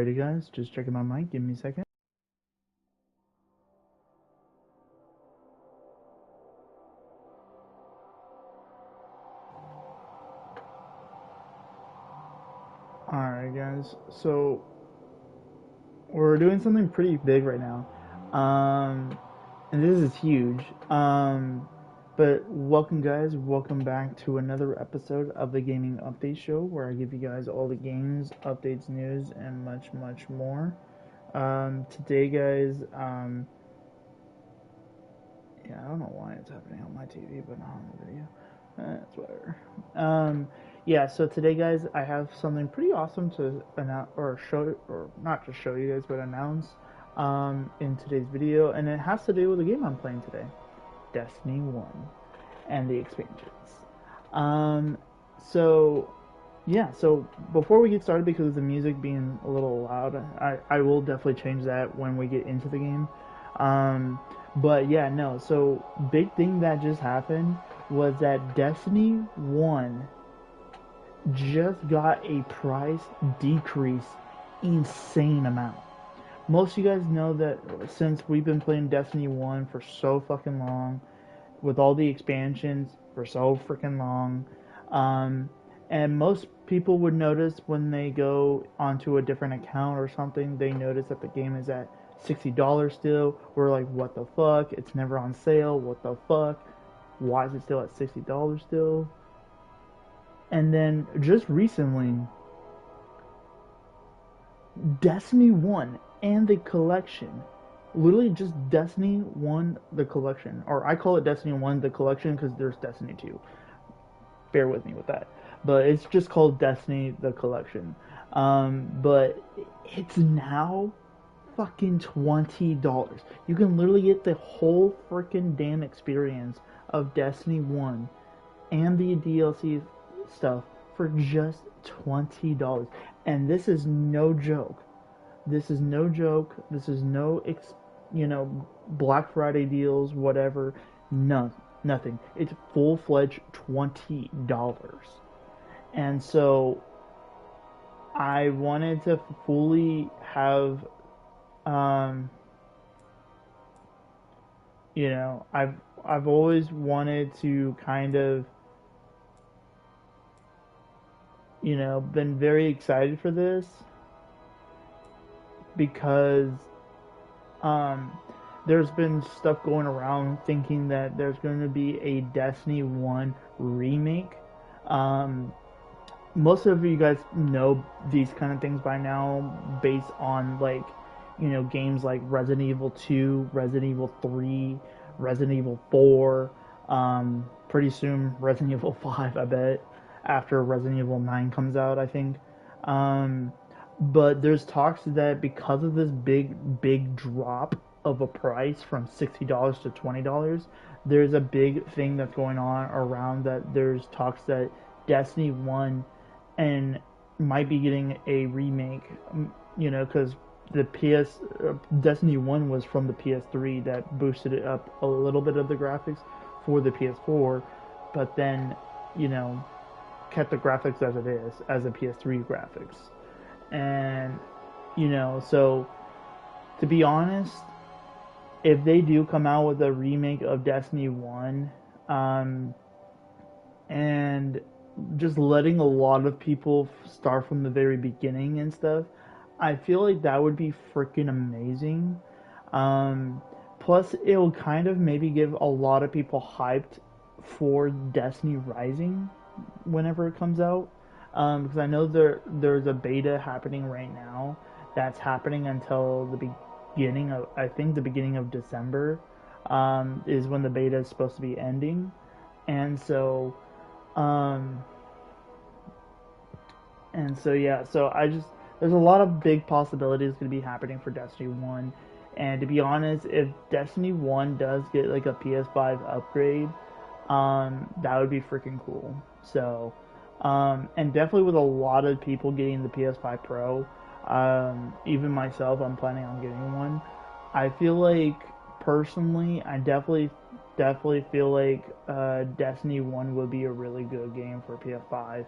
Alrighty, guys, just checking my mic. Give me a second. Alright, guys, so we're doing something pretty big right now. And this is huge. But welcome, guys. Welcome back to another episode of the Gaming Update Show, where I give you guys all the games, updates, news, and much, much more. Today, guys, yeah, I don't know why it's happening on my TV, but not on the video. That's whatever. Yeah, so today, guys, I have something pretty awesome to announce, or show, or not just show you guys, but announce in today's video, and it has to do with the game I'm playing today, Destiny 1, and the expansions. Um, so, yeah, so before we get started, because of the music being a little loud, I will definitely change that when we get into the game. But yeah, no, so big thing that just happened was that Destiny 1 just got a price decrease insane amount. Most of you guys know that since we've been playing Destiny 1 for so fucking long, with all the expansions for so freaking long, and most people would notice when they go onto a different account or something, they notice that the game is at $60 still. We're like, what the fuck? It's never on sale. What the fuck? Why is it still at $60 still? And then just recently, Destiny 1 and the collection, literally just Destiny 1 the collection, or I call it Destiny 1 the collection because there's Destiny 2. Bear with me with that. But it's just called Destiny the collection. But it's now fucking $20. You can literally get the whole freaking damn experience of Destiny 1 and the DLC stuff for just $20. And this is no joke. This is no joke. This is no, Black Friday deals, whatever. None. Nothing. It's full-fledged $20. And so I wanted to fully have, I've always wanted to kind of, been very excited for this because there's been stuff going around thinking that there's going to be a Destiny 1 remake. Most of you guys know these kind of things by now based on games like Resident Evil 2, Resident Evil 3, Resident Evil 4, pretty soon Resident Evil 5, I bet, after Resident Evil 9 comes out, I think. But there's talks that because of this big drop of a price from $60 to $20, there's a big thing that's going on around that. There's talks that Destiny 1 and might be getting a remake, because the Destiny 1 was from the PS3 that boosted it up a little bit of the graphics for the PS4, but then, kept the graphics as it is, as a PS3 graphics. And, so to be honest, if they do come out with a remake of Destiny 1, and just letting a lot of people start from the very beginning and stuff, I feel like that would be freaking amazing. Plus, it'll kind of maybe give a lot of people hyped for Destiny Rising whenever it comes out. Because I know there's a beta happening right now that's happening until the beginning of, I think the beginning of December, is when the beta is supposed to be ending. And so, yeah, so there's a lot of big possibilities going to be happening for Destiny 1. And to be honest, if Destiny 1 does get like a PS5 upgrade, that would be freaking cool. So, and definitely with a lot of people getting the PS5 Pro, even myself, I'm planning on getting one. I feel like, personally, I definitely feel like Destiny 1 would be a really good game for PS5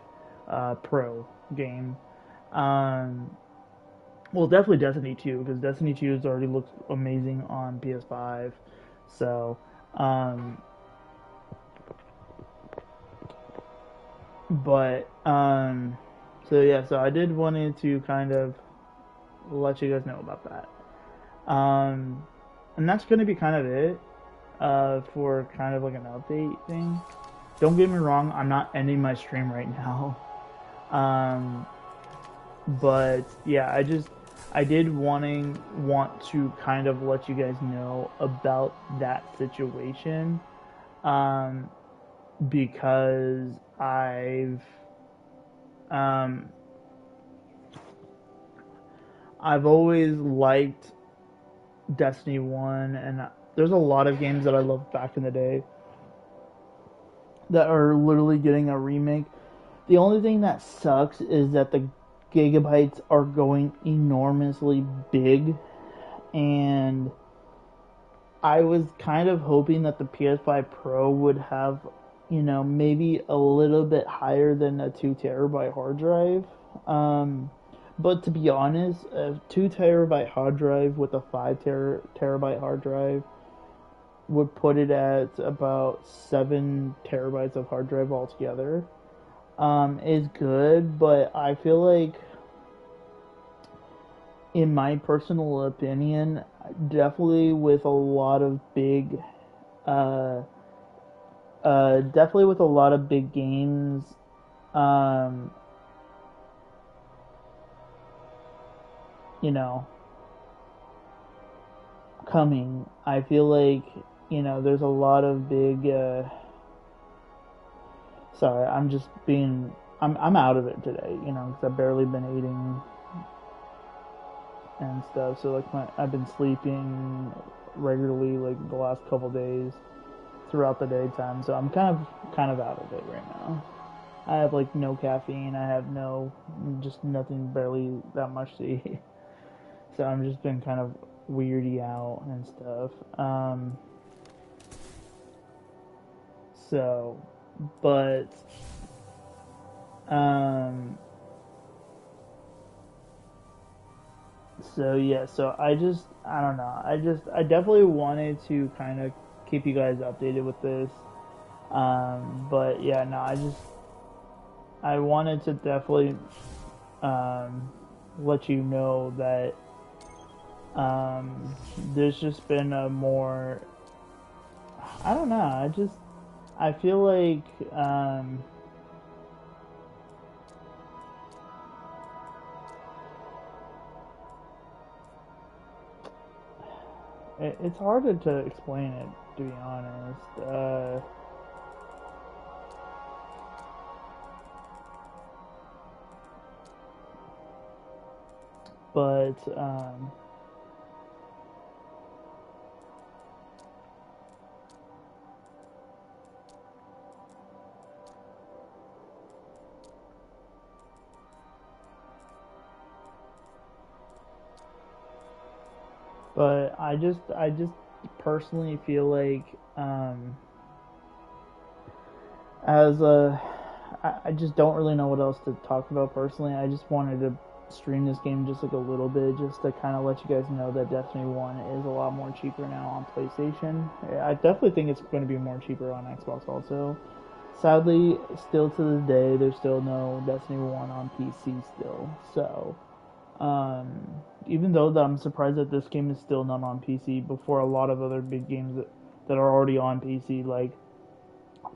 Pro game. well, definitely Destiny 2, because Destiny 2 has already looked amazing on PS5. So, um, but, so yeah, so I did wanted to kind of let you guys know about that. And that's going to be kind of it, for kind of like an update thing. Don't get me wrong, I'm not ending my stream right now. Um, but yeah, I did want to kind of let you guys know about that situation, um, because um, I've always liked Destiny 1, and there's a lot of games that I loved back in the day that are literally getting a remake. The only thing that sucks is that the gigabytes are going enormously big, and I was kind of hoping that the PS5 Pro would have, maybe a little bit higher than a 2 terabyte hard drive. But to be honest, a 2 terabyte hard drive with a 5 terabyte hard drive would put it at about 7 terabytes of hard drive altogether. Is good, but I feel like, in my personal opinion, definitely with a lot of big, uh, definitely with a lot of big games, um, you know, coming. I feel like, there's a lot of big. Sorry, I'm just being. I'm out of it today, because I've barely been eating and stuff. So like I've been sleeping regularly like the last couple days throughout the daytime. So I'm kind of out of it right now. I have like no caffeine. I have just nothing, barely that much to eat. So I'm just been kind of weirdy out and stuff. So, but um, so yeah. So I don't know. I definitely wanted to kind of keep you guys updated with this. But yeah, no, I wanted to definitely, um, let you know that, there's just been a more, I don't know, I feel like, it's harder to explain it, to be honest. But I just personally feel like, as a I just don't really know what else to talk about personally. I just wanted to stream this game just like a little bit, just to kind of let you guys know that Destiny 1 is a lot more cheaper now on PlayStation. I definitely think it's going to be more cheaper on Xbox also. Sadly, still to this day, there's still no Destiny 1 on PC still. So, um, even though that I'm surprised that this game is still not on PC before a lot of other big games that are already on PC, like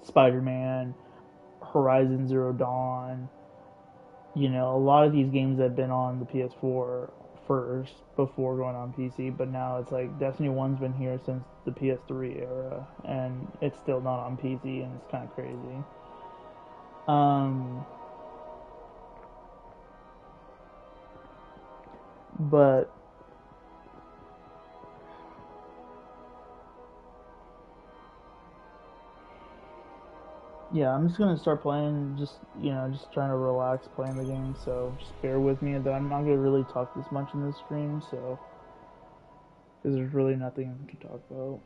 Spider-Man, Horizon Zero Dawn. A lot of these games have been on the PS4 first before going on PC, but now it's like Destiny 1's been here since the PS3 era, and it's still not on PC, and it's kind of crazy. Um, but yeah, I'm just gonna start playing. Just trying to relax playing the game. So just bear with me. That I'm not gonna really talk this much in this stream. So because there's really nothing to talk about.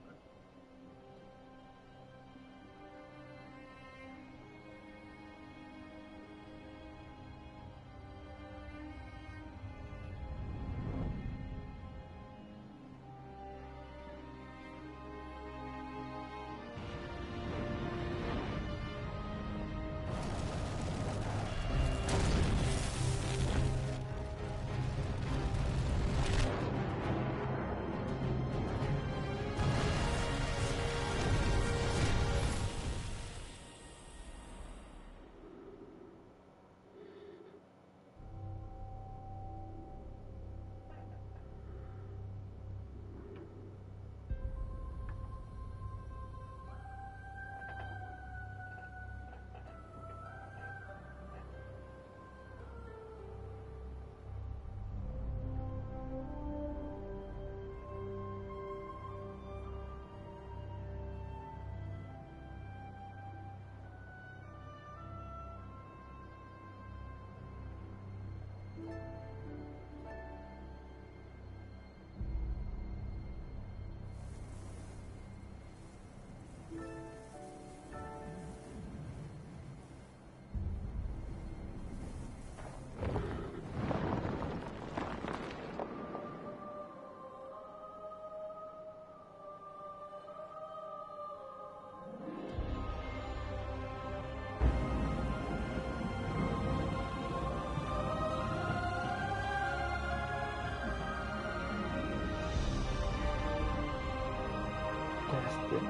Destiny.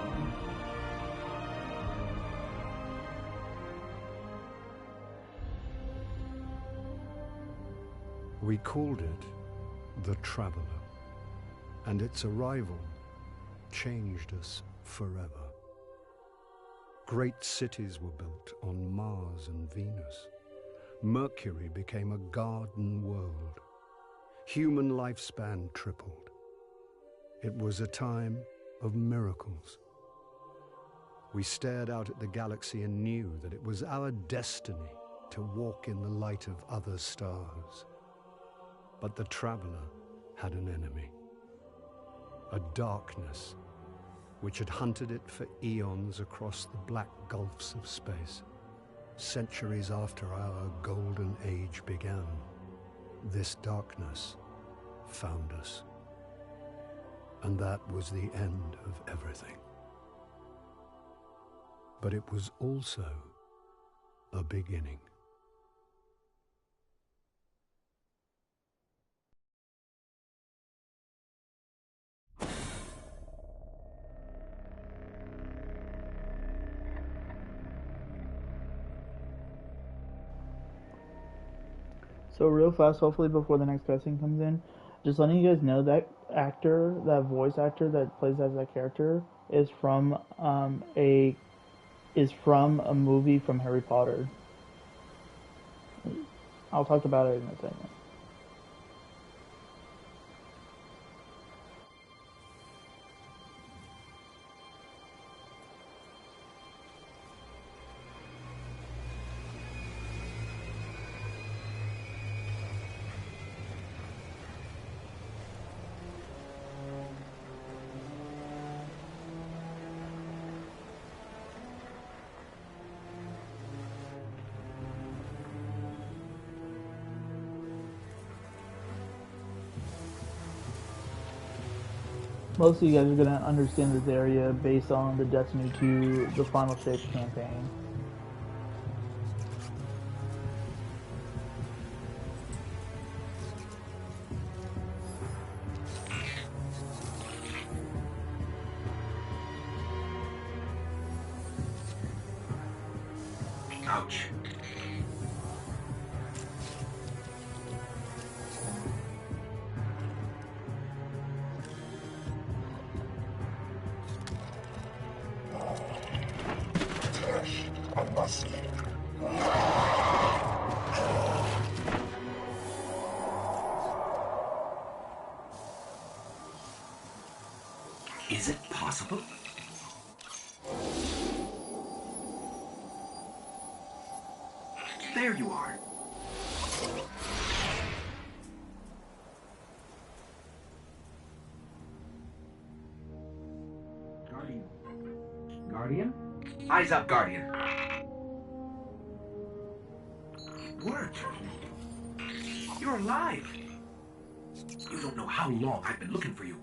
We called it the Traveler, and its arrival changed us forever. Great cities were built on Mars and Venus. Mercury became a garden world. Human lifespan tripled. It was a time of miracles. We stared out at the galaxy and knew that it was our destiny to walk in the light of other stars. But the Traveler had an enemy, a darkness which had hunted it for eons across the black gulfs of space. Centuries after our golden age began, this darkness found us. And that was the end of everything. But it was also a beginning. So real fast, hopefully before the next cutscene comes in, just letting you guys know that actor, that voice actor that plays as that character, is from a movie from Harry Potter. I'll talk about it in a second. Most of you guys are going to understand this area based on the Destiny 2, the Final Shape campaign. Ouch. Is it possible? There you are. Guardian. Guardian? Eyes up, Guardian. It worked. You're alive. You don't know how long I've been looking for you.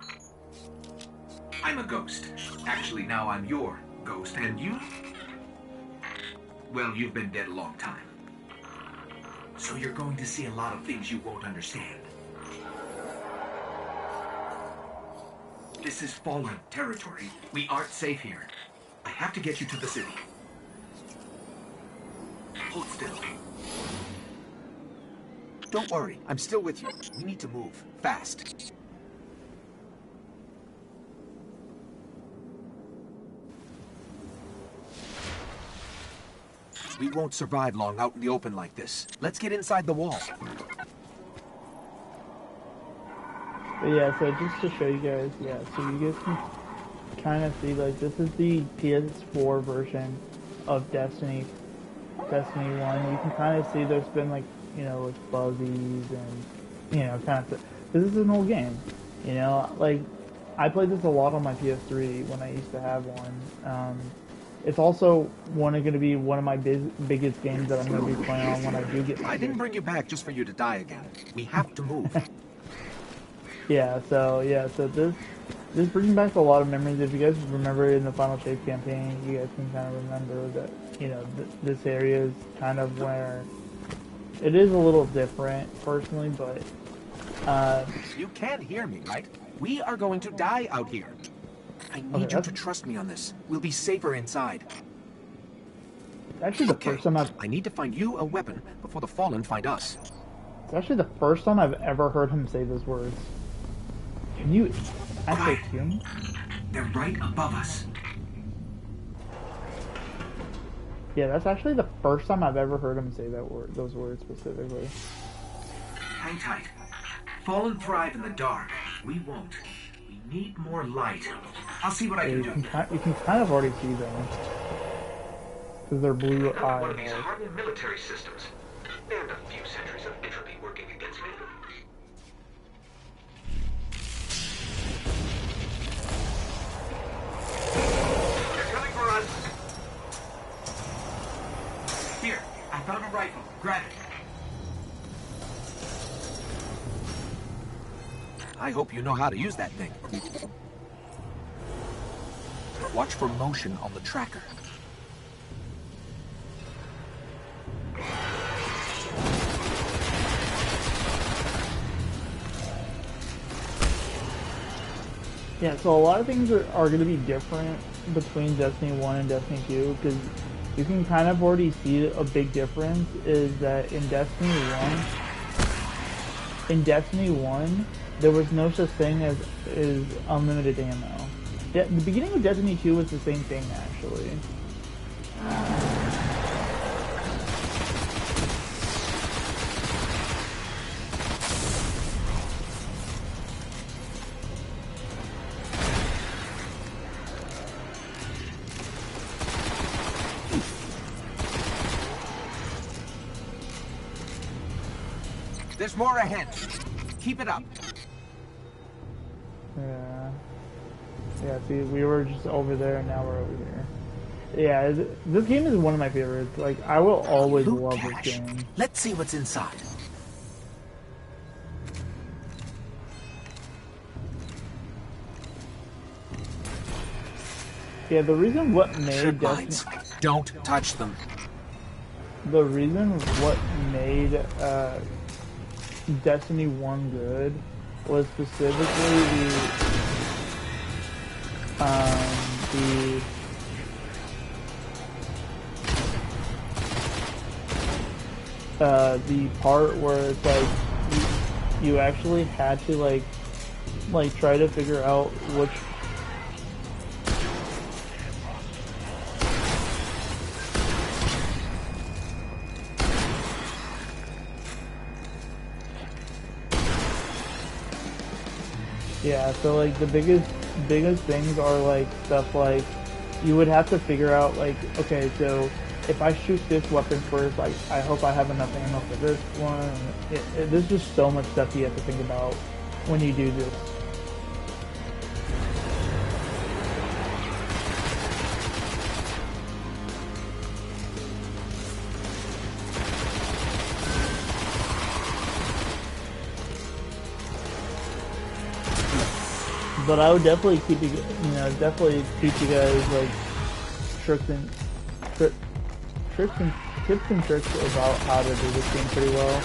I'm a ghost. Actually, now I'm your ghost. And you? Well, you've been dead a long time. So you're going to see a lot of things you won't understand. This is fallen territory. We aren't safe here. I have to get you to the city. Hold still. Don't worry, I'm still with you. We need to move, fast. We won't survive long out in the open like this. Let's get inside the wall. But yeah, so just to show you guys, yeah, so you guys can kind of see, like, this is the PS4 version of Destiny 1. You can kind of see there's been, like, you know, like buggies and, you know, kind of, this is an old game, you know, like, I played this a lot on my PS3 when I used to have one. It's also going to be one of my biggest games that I'm going to be playing on when I do get my I didn't bring you back just for you to die again. We have to move. So this brings back a lot of memories. If you guys remember in the Final Shape campaign, you guys can kind of remember that, you know, this area is kind of where it is a little different, personally, but You can't hear me, right? We are going to die out here. I need you to trust me on this. We'll be safer inside. Actually, the first time I need to find you a weapon before the Fallen find us. It's actually the first time I've ever heard him say those words. Can you actually hear me? They're right above us. Yeah, that's actually the first time I've ever heard him say those words specifically. Hang tight. Fallen thrive in the dark. We won't. We need more light. I'll see what I can do. You can kind of already see them. Because they're blue eyes. One of these hardened military systems. And a few centuries of entropy working against me. They're coming for us. Here, I found a rifle. Grab it. I hope you know how to use that thing. Watch for motion on the tracker. Yeah, so a lot of things are going to be different between Destiny 1 and Destiny 2, because you can kind of already see a big difference is that in Destiny 1, there was no such thing as unlimited ammo. The beginning of Destiny 2 was the same thing, actually. There's more ahead. Keep it up. Yeah. Yeah, see, we were just over there, and now we're over here. Yeah, this game is one of my favorites. Like, I will always love this game. Let's see what's inside. Yeah, the reason what made Destiny... Don't touch them. The reason what made Destiny 1 good was specifically the part where it's like you actually had to like try to figure out which yeah, so like the biggest things are like stuff like you would have to figure out like, okay, so if I shoot this weapon first, like I hope I have enough ammo for this one. There's just so much stuff you have to think about when you do this. But I would definitely keep you guys like tips and tricks about how to do this game pretty well.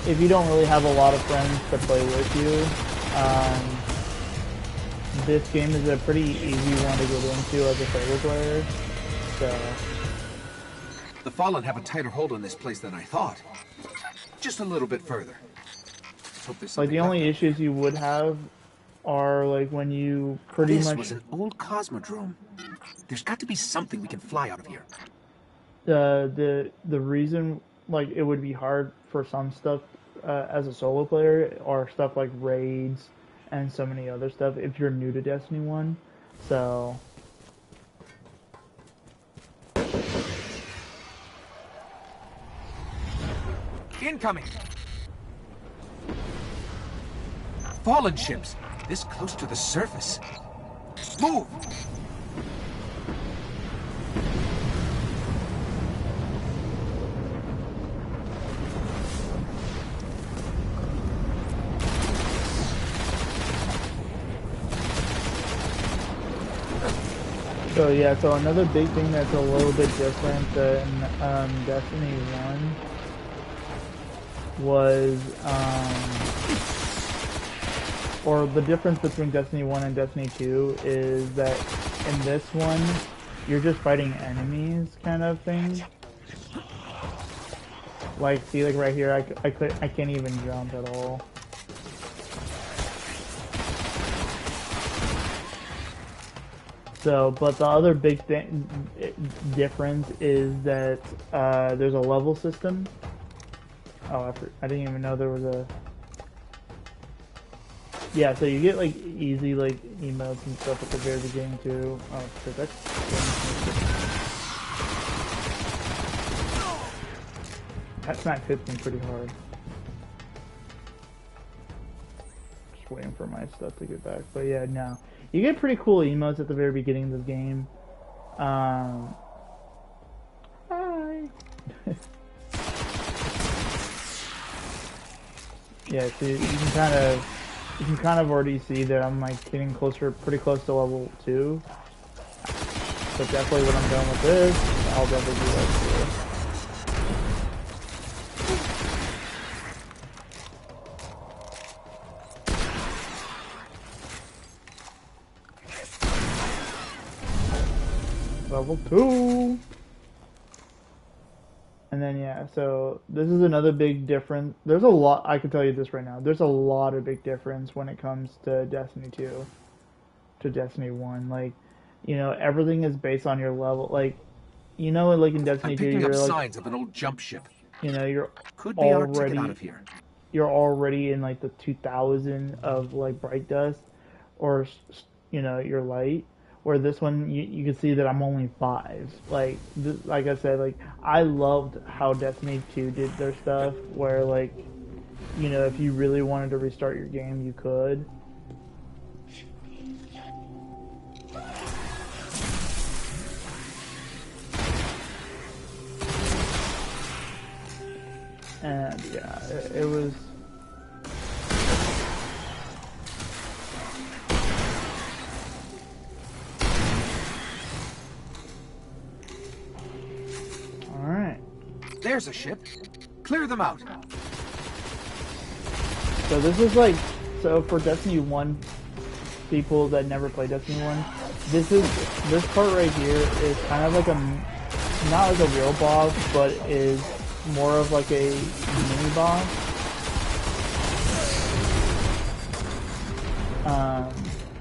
If you don't really have a lot of friends to play with you, this game is a pretty easy one to get into as a solo player. So the Fallen have a tighter hold on this place than I thought. Just a little bit further. Like the only issues you would have are like when you pretty much... This was an old cosmodrome. There's got to be something we can fly out of here. The reason like it would be hard for some stuff as a solo player are stuff like raids and so many other stuff if you're new to Destiny 1. So incoming. Fallen ships, this close to the surface. Move! So yeah, so another big thing that's a little bit different than Destiny 1 was or the difference between Destiny 1 and Destiny 2 is that in this one, you're just fighting enemies kind of thing. Like, see, like right here, I can't even jump at all. So, but the other big difference is that there's a level system. Oh, I didn't even know there was a... Yeah, so you get like easy like emotes and stuff at the very beginning too. Oh, shit, that smack hits me pretty hard. Just waiting for my stuff to get back. But yeah, no. You get pretty cool emotes at the very beginning of the game. Hi. Yeah, so you can kind of already see that I'm like getting pretty close to level 2. But definitely when I'm done with this, I'll definitely do that too. Level 2! And then yeah, so this is another big difference. There's a lot, I can tell you this right now, there's a lot of big difference when it comes to Destiny 2 to Destiny 1. Like, you know, everything is based on your level. Like, you know, like in Destiny 2, you're like, signs of an old jump ship. You know, you're Could be our ticket out of here. You're already in like the 2000 of like bright dust, or you know, your light. Where this one, you can see that I'm only 5. Like, like I said, like, I loved how Destiny 2 did their stuff, where, like, you know, if you really wanted to restart your game, you could. And, yeah, it was... There's a ship. Clear them out. So this is like, so for Destiny 1 people that never played Destiny 1, this part right here is kind of like not like a real boss, but is more of like a mini boss.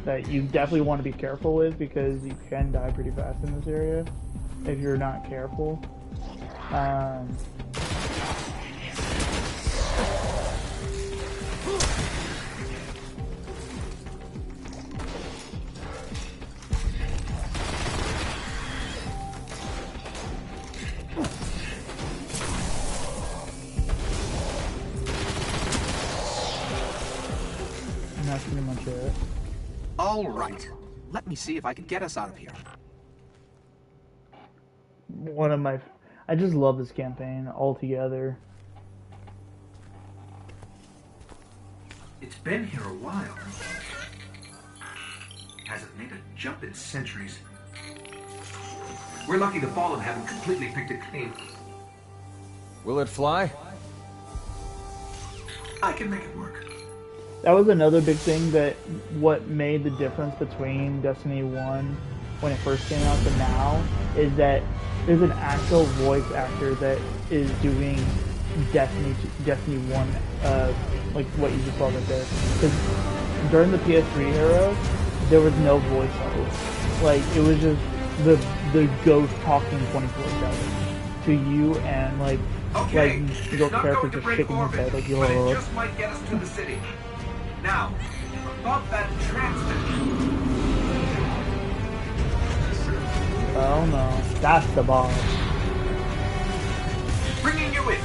That you definitely want to be careful with, because you can die pretty fast in this area if you're not careful. And that's pretty much it. All right. Let me see if I can get us out of here. I just love this campaign altogether. It's been here a while. Hasn't made a jump in centuries. We're lucky the Fallen haven't completely picked it clean. Will it fly? I can make it work. That was another big thing, that what made the difference between Destiny 1 when it first came out to now is that there's an actual voice actor that is doing Destiny 1, like what you just saw right there. Because during the PS3 era, there was no voiceover. Like, it was just the ghost talking 24/7 to you, and like your character just shaking his head like, yo. It just might get us to the city. Now, above that transmitter. Oh no, that's the boss. Bringing you in.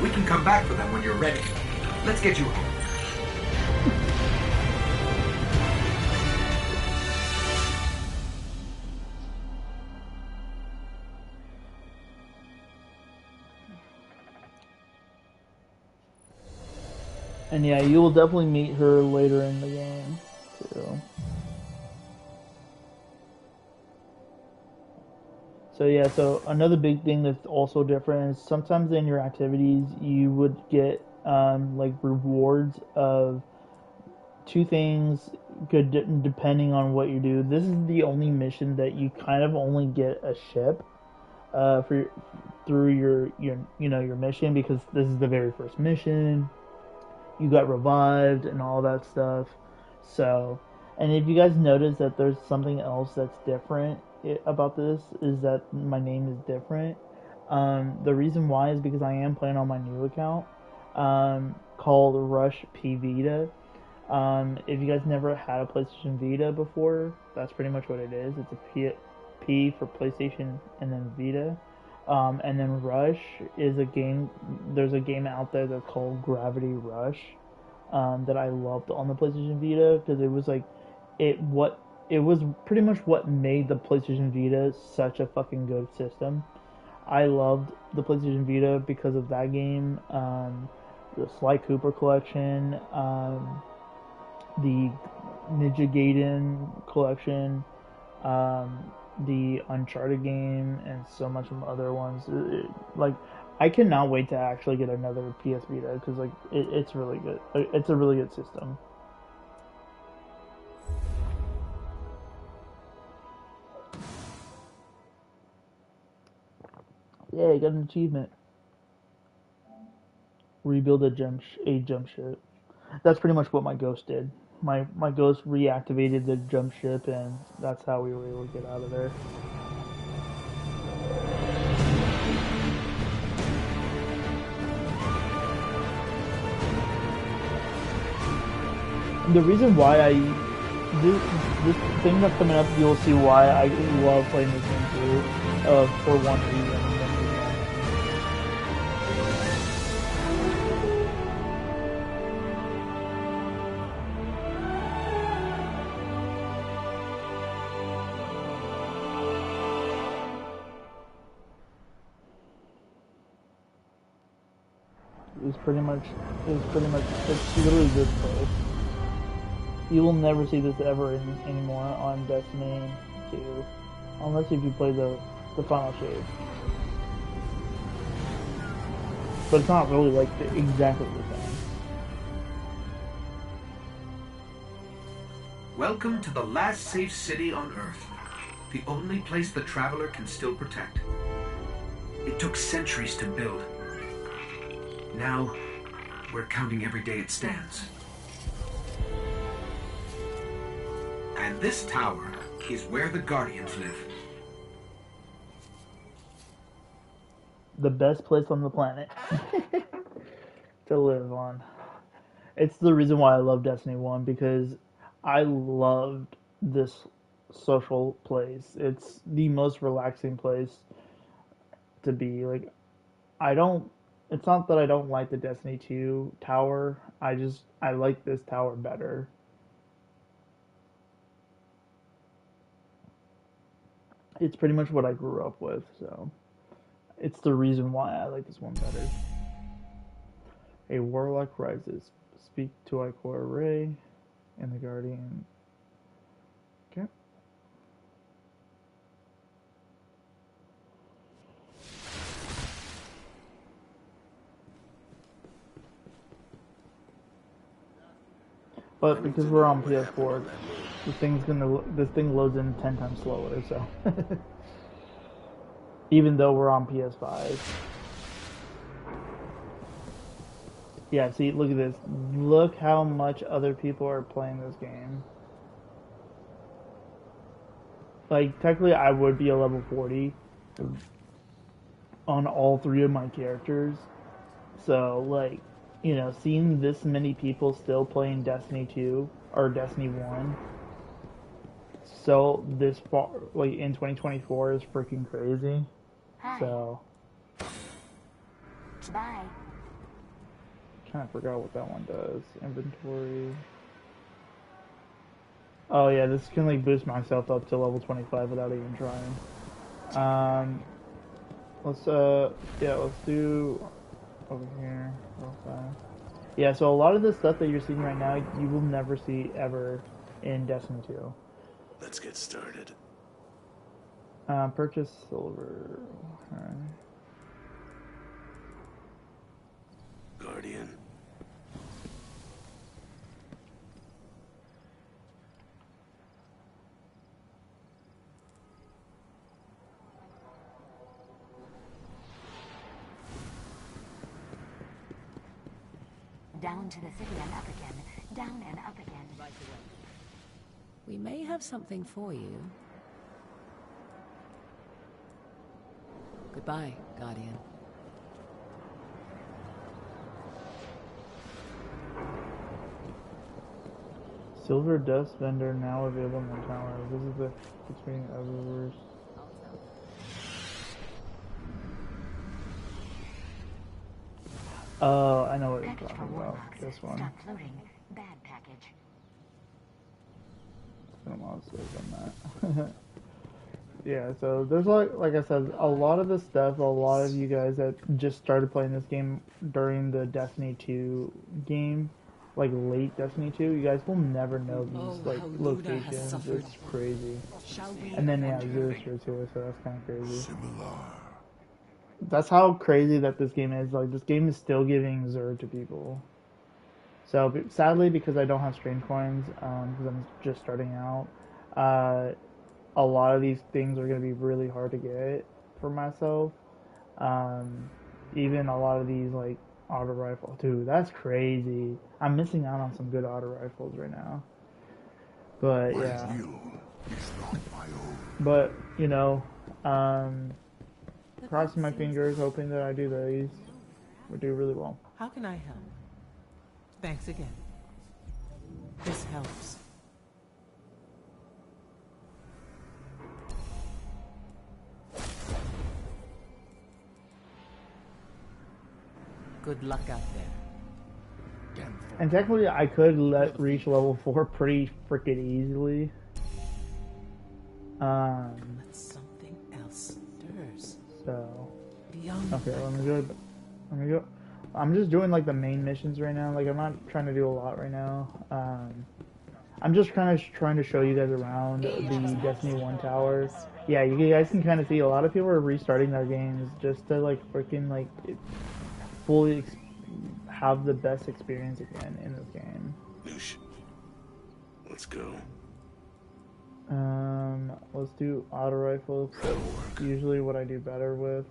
We can come back for them when you're ready. Let's get you home. And yeah, you will definitely meet her later in the game, too. So yeah, so another big thing that's also different is sometimes in your activities you would get like rewards of two things good depending on what you do. This is the only mission that you kind of only get a ship for through your mission, because this is the very first mission. You got revived and all that stuff. So, and if you guys notice that there's something else that's different about this, is that my name is different. The reason why is because I am playing on my new account called Rush P Vita. If you guys never had a PlayStation Vita before, that's pretty much what it is. It's a P for PlayStation and then Vita. And then Rush is a game. There's a game out there that's called Gravity Rush that I loved on the PlayStation Vita, because it was like it was pretty much what made the PlayStation Vita such a fucking good system. I loved the PlayStation Vita because of that game, the Sly Cooper collection, the Ninja Gaiden collection, the Uncharted game, and so much of other ones. Like, I cannot wait to actually get another PS Vita, because like it's really good. It's a really good system. Yeah, I got an achievement. Rebuild a jump ship. That's pretty much what my ghost did. My ghost reactivated the jump ship, and that's how we were able to get out of there. The reason why this thing that's coming up, you'll see why I love playing this game too. For one reason. It's literally this place. You will never see this ever anymore on Destiny 2, unless if you play the final shape. But it's not really like exactly the same. Welcome to the last safe city on Earth. The only place the Traveler can still protect. It took centuries to build. Now, we're counting every day it stands. And this tower is where the Guardians live. The best place on the planet to live on. It's the reason why I love Destiny 1, because I loved this social place. It's the most relaxing place to be. Like, it's not that I don't like the Destiny 2 tower. I like this tower better. It's pretty much what I grew up with, so it's the reason why I like this one better. A Warlock rises. Speak to Ikora Rey and the Guardian. Okay. But because we're on PS4, this thing loads in 10 times slower, so even though we're on PS5. Yeah, see, look at this. Look how much other people are playing this game. Like, technically I would be a level 40 on all three of my characters. So, like, seeing this many people still playing Destiny 2 or Destiny 1 so this far, like, in 2024 is freaking crazy. Hi. So, Bye. kind of forgot what that one does. Inventory. Oh yeah, this can like boost myself up to level 25 without even trying. Let's do over here real fast. Yeah, so a lot of the stuff that you're seeing right now, you will never see ever in Destiny 2. Let's get started. Purchase silver. Alright. Guardian. Down to the city and up again. Down and up again. We may have something for you. Goodbye, Guardian. Silver dust vendor now available in the tower. Visit the between others. Oh, I know what you're Package for talking about. Warlocks. This one. Stop floating. Bad package. I'm also on that. Yeah, so there's like I said, a lot of the stuff, a lot of you guys that just started playing this game during the Destiny 2 game, like late Destiny 2, you guys will never know these like how Luna has locations. suffered. It's crazy. Shall we And then yeah, avenge her? Zeus too, so that's kind of crazy. Similar. That's how crazy that this game is. Like, this game is still giving Xur to people. So, sadly, because I don't have Strange Coins, because I'm just starting out, a lot of these things are going to be really hard to get for myself. Even a lot of these, like, auto rifle. Dude, that's crazy. I'm missing out on some good auto rifles right now. But, yeah. You is not my own. But, you know, crossing my fingers, hoping that I do these. We do really well. How can I help? Thanks again. This helps. Good luck out there. And technically, I could reach level 4 pretty freaking easily. But something else stirs. So, Beyond okay, let me go. I'm just doing like the main missions right now. Like, I'm not trying to do a lot right now. I'm just kind of trying to show you guys around the Destiny 1 tower. Yeah, you guys can kind of see a lot of people are restarting their games just to like freaking like fully have the best experience again in this game. Noosh. Let's go. Let's do auto rifles. That'll work. Usually what I do better with.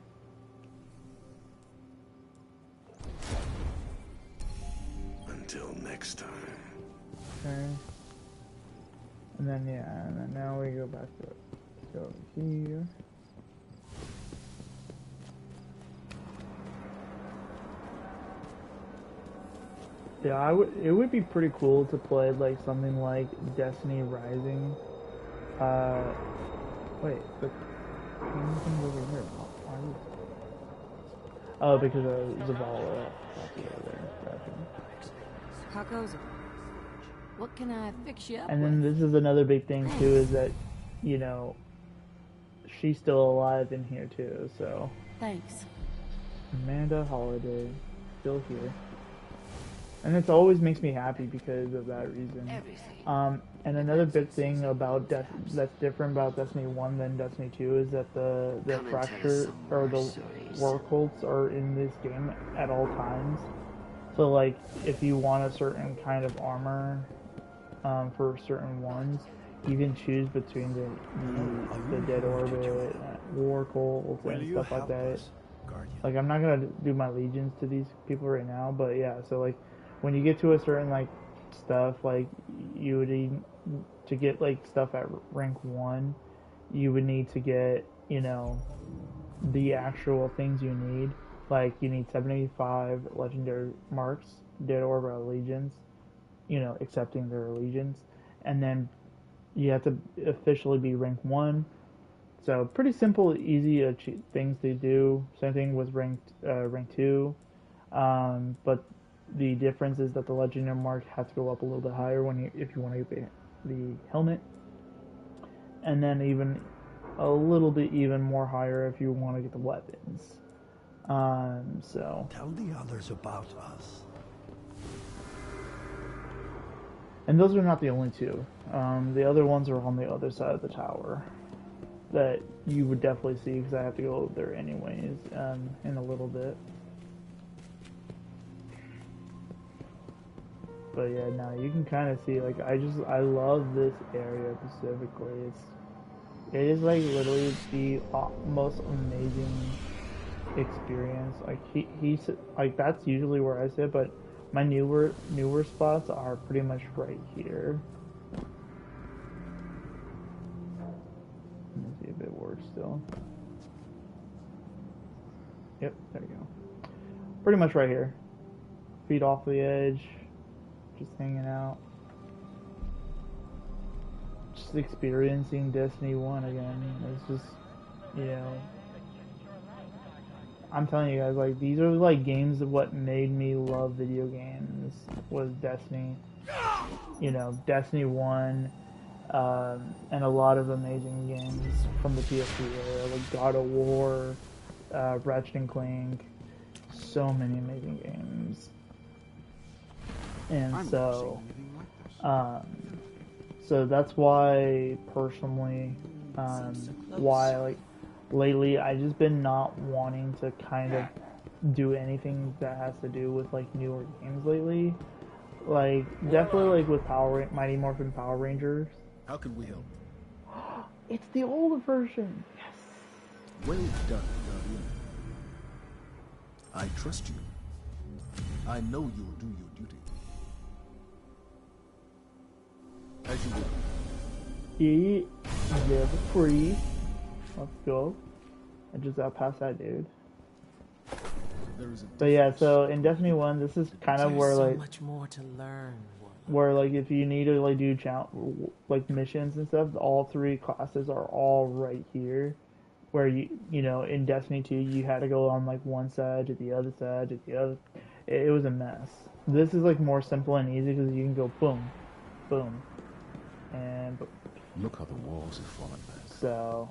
Until next time. Okay. And then yeah, and then now we go back to go here. Yeah, it would be pretty cool to play like something like Destiny Rising. Wait, but anything's over here. Why is... Oh, because of Zavala. That's over there. Gotcha. How goes it? What can I fix you up And then with? this is another big thing too, is that, you know, she's still alive in here too, so. Thanks. Amanda Holiday, still here. And it always makes me happy because of that reason. Everything. And another big thing about that's different about Destiny 1 than Destiny 2 is that the fracture or the war cults are in this game at all times. So like if you want a certain kind of armor for certain ones, you can choose between the Dead Orbit, war cults, and stuff like that. Like I'm not gonna do my legions to these people right now, but yeah. So like when you get to a certain like stuff, like you would need to get like stuff at rank 1, you would need to get, you know, the actual things you need. Like you need 75 legendary marks, Dead Orb allegiance, you know, accepting their allegiance, and then you have to officially be rank 1. So pretty simple, easy things to do. Same thing with rank 2, but the difference is that the legendary mark has to go up a little bit higher if you want to get the helmet, and then even a little bit even more higher if you want to get the weapons. So Tell the others about us. and those are not the only two. The other ones are on the other side of the tower. that you would definitely see because I have to go over there anyways in a little bit. But yeah, now you can kind of see, like, I love this area specifically. It is like literally the most amazing experience. Like he's like, that's usually where I sit, but my newer spots are pretty much right here. Let me see if it works still. Yep, there you go. Pretty much right here. Feet off the edge. Just hanging out. Just experiencing Destiny 1 again. It's just, you know, I'm telling you guys, like, these are like games of what made me love video games was Destiny. You know, Destiny 1, and a lot of amazing games from the PS3 era, like God of War, Ratchet and Clank, so many amazing games. And so that's why, personally, why, like, lately I just been not wanting to kind of do anything that has to do with, like, newer games lately. Like, definitely, like, with Mighty Morphin Power Rangers. How can we help? It's the older version. Yes. Well done, Guardian. I trust you. I know you'll do your duty. As you will. Yeah, free. Let's go. I just got past that dude. But yeah, so in Destiny 1, this is kind of where, like, so much more to learn. Where, like, if you need to, like, do like missions and stuff, all three classes are all right here. Where you know, in Destiny 2, you had to go on, like, one side to the other side to the other. It was a mess. This is, like, more simple and easy because you can go boom, boom, and boom. Look how the walls have fallen back. So,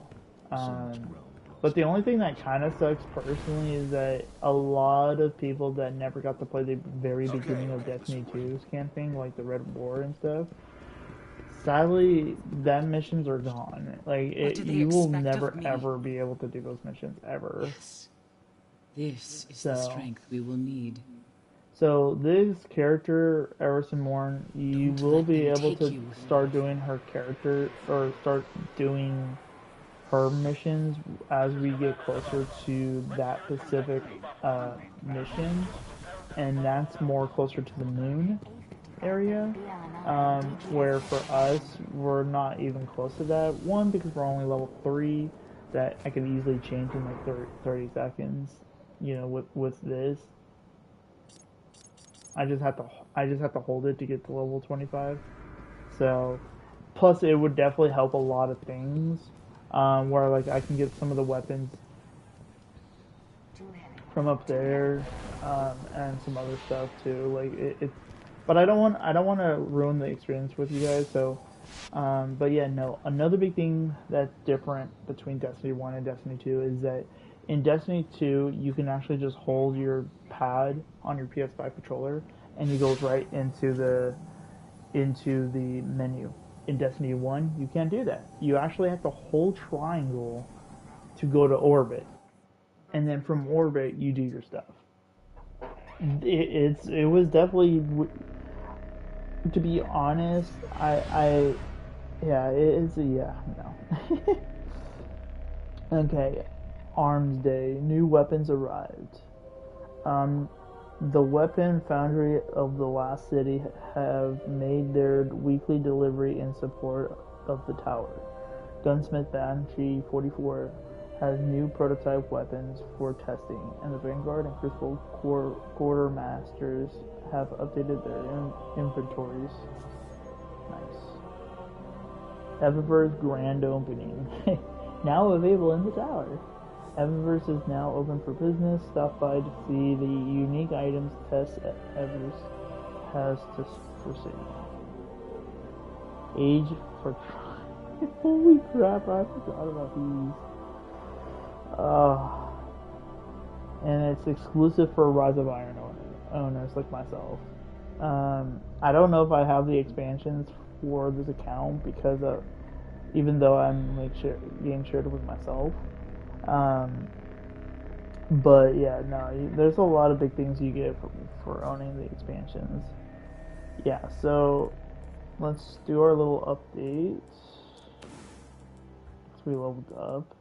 but the only thing that kind of sucks personally is that a lot of people that never got to play the very beginning of Destiny 2's campaign, like the Red War and stuff, sadly, that missions are gone. Like, you will never ever be able to do those missions ever. Yes. This is the strength we will need. So this character, Erisyn Morn, you will be able to start doing her character, or start doing her missions as we get closer to that specific mission, and that's more closer to the moon area, where for us, we're not even close to that. One, because we're only level 3, that I can easily change in like 30 seconds, you know, with this. I just have to hold it to get to level 25. So, plus it would definitely help a lot of things, where, like, I can get some of the weapons from up there, and some other stuff too. Like but I don't want to ruin the experience with you guys. So, but yeah, no. Another big thing that's different between Destiny 1 and Destiny 2 is that in Destiny 2, you can actually just hold your pad on your PS5 controller, and it goes right into the menu. In Destiny 1, you can't do that. You actually have to hold triangle to go to orbit, and then from orbit, you do your stuff. It was definitely, to be honest, no. Okay. Arms Day. New weapons arrived. The weapon foundry of the Last City have made their weekly delivery in support of the tower. Gunsmith Banshee 44 has new prototype weapons for testing, and the Vanguard and Crystal Quartermasters have updated their inventories. Nice. Eververse grand opening. Now available in the tower. Eververse is now open for business. Stop by to see the unique items test Eververse has for sale. Age for holy crap! I forgot about these. And it's exclusive for Rise of Iron owners like myself. I don't know if I have the expansions for this account because even though I'm like getting shared with myself. But yeah, no, there's a lot of big things you get for owning the expansions. Yeah, so let's do our little updates. We leveled up.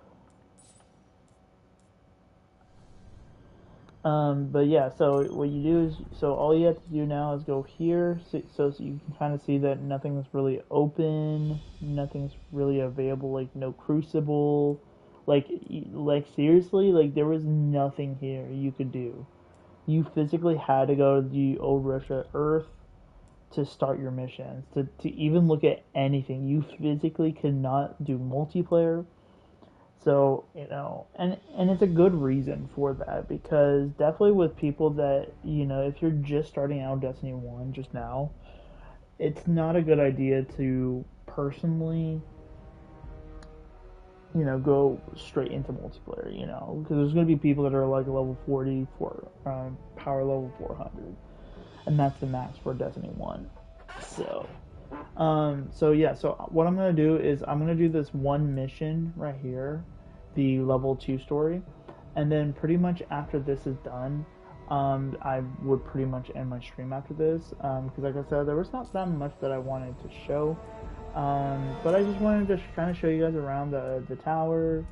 But yeah, so what you do is, so all you have to do now is go here, so you can kind of see that nothing's really open, nothing's really available, like no crucible, like seriously, like there was nothing here you could do. You physically had to go to the Old Russia Earth to start your missions, to even look at anything. You physically could not do multiplayer. So, you know, and it's a good reason for that, because definitely with people that, you know, if you're just starting out Destiny 1 just now, it's not a good idea to personally, you know, go straight into multiplayer, you know, because there's going to be people that are like level 40 for power level 400, and that's the max for Destiny 1. So what I'm going to do is I'm going to do this one mission right here, the level 2 story, and then pretty much after this is done, I would pretty much end my stream after this, because like I said, there was not that much that I wanted to show, but I just wanted to kind of show you guys around the tower.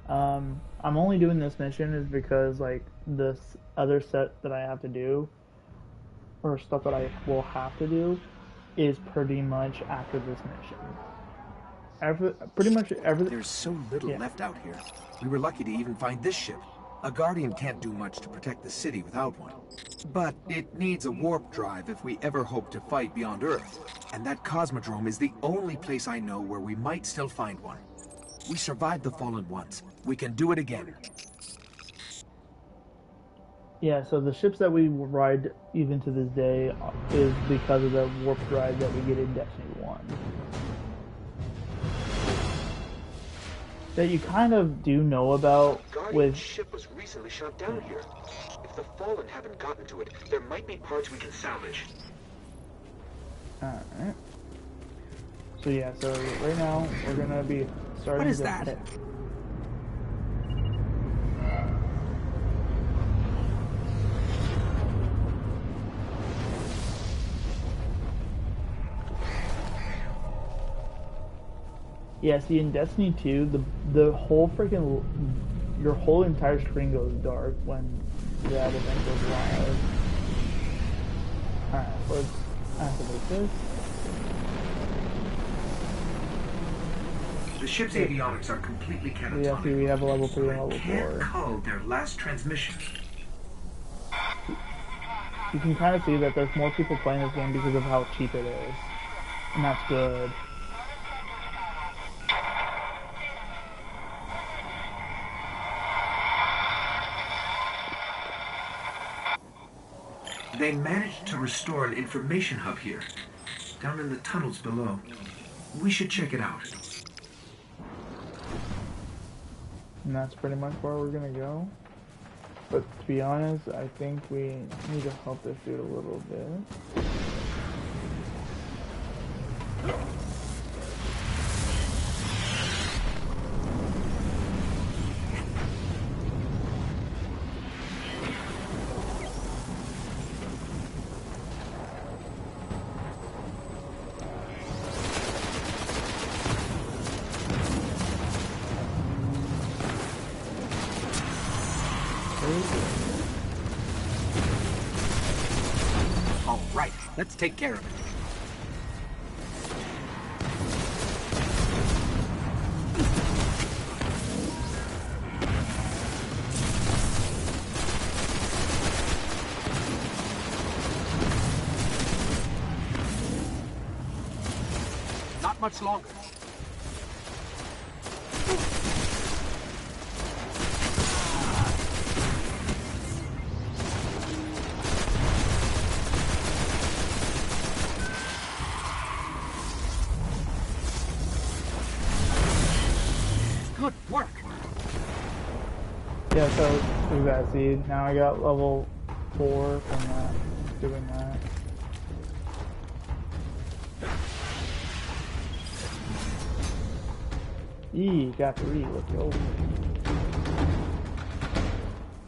I'm only doing this mission is because like this other set that I have to do, or stuff that I will have to do, is pretty much after this mission. Pretty much everything. There's so little left out here. We were lucky to even find this ship. A Guardian can't do much to protect the city without one. But it needs a warp drive if we ever hope to fight beyond Earth. And that Cosmodrome is the only place I know where we might still find one. We survived the Fallen once. We can do it again. Yeah, so the ships that we ride even to this day is because of the warp drive that we get in Destiny 1. That you kind of do know about with... ship was recently shot down here. If the Fallen haven't gotten to it, there might be parts we can salvage. Alright. So yeah, so right now we're gonna be starting... What is that? Yeah, see, in Destiny 2, the whole freaking, your whole entire screen goes dark when that event goes live. Alright, let's activate this. The ship's avionics are completely catatonic. Yeah, see, we have a level 3 and level 4. Can't cull their last transmission. You can kind of see that there's more people playing this game because of how cheap it is. And that's good. They managed to restore an information hub here, down in the tunnels below. We should check it out. And that's pretty much where we're gonna go. But to be honest, I think we need to help this dude a little bit. All right, let's take care of it. Not much longer. Good work. Yeah, so we got see now I got level 4 from that, doing that. Got to read. Let's go.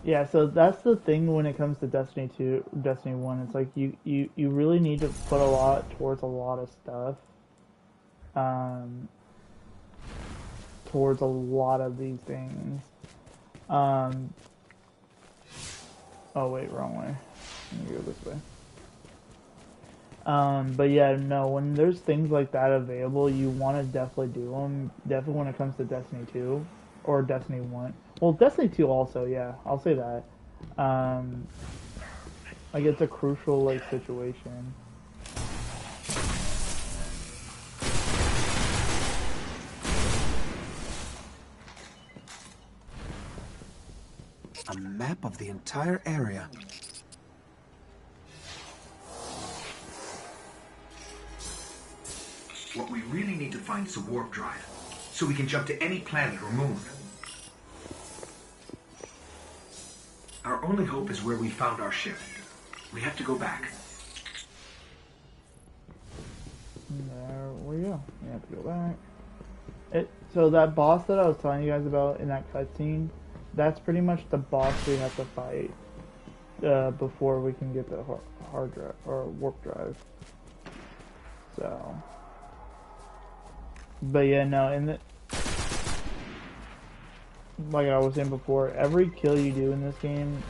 Yeah, so that's the thing when it comes to Destiny 2, Destiny 1. It's like you really need to put a lot towards a lot of stuff. Towards a lot of these things. Oh wait, wrong way. Let me go this way. But yeah, no, when there's things like that available, you want to definitely do them. Definitely when it comes to Destiny 2 or Destiny 1. Well, Destiny 2 also, yeah, I'll say that. Like it's a crucial like situation. A map of the entire area. What we really need to find is a warp drive, so we can jump to any planet or moon. Our only hope is where we found our ship. We have to go back. There we go. We have to go back. So that boss that I was telling you guys about in that cutscene, that's pretty much the boss we have to fight before we can get the hard drive or warp drive. So, but yeah, no, like I was saying before, every kill you do in this game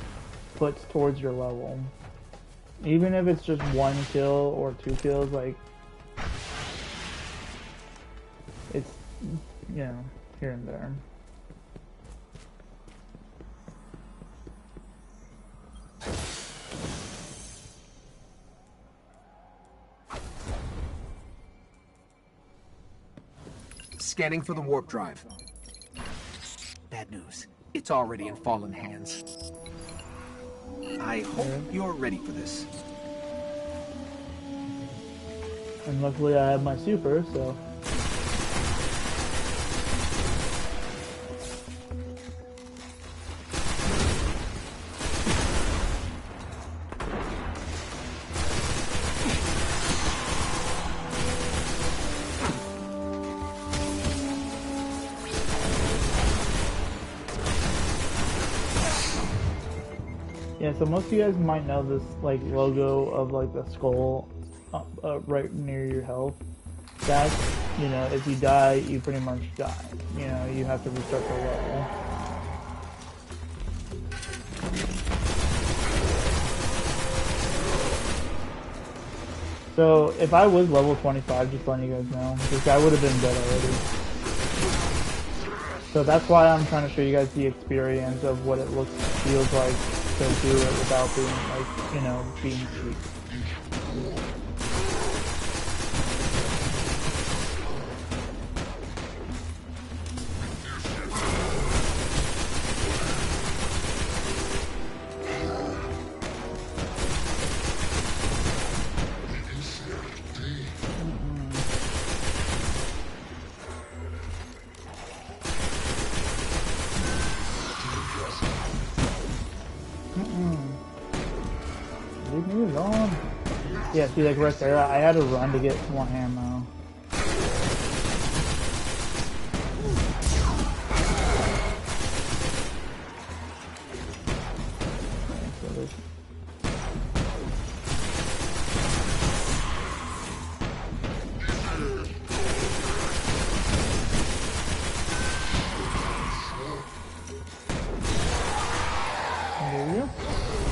puts towards your level. Even if it's just 1 kill or 2 kills, like it's, you know, here and there. Scanning for the warp drive. Bad news. It's already in fallen hands. I hope you're ready for this. And luckily I have my super, so. Yeah, so most of you guys might know this like logo of like the skull right near your health. That's, you know, if you die, you pretty much die. You know, you have to restart the level. So if I was level 25, just letting you guys know, this guy would have been dead already. So that's why I'm trying to show you guys the experience of what it feels like to do it without being like, you know, being cheap. Leave me alone. Yeah, see, like right there, I had to run to get more ammo. There you go.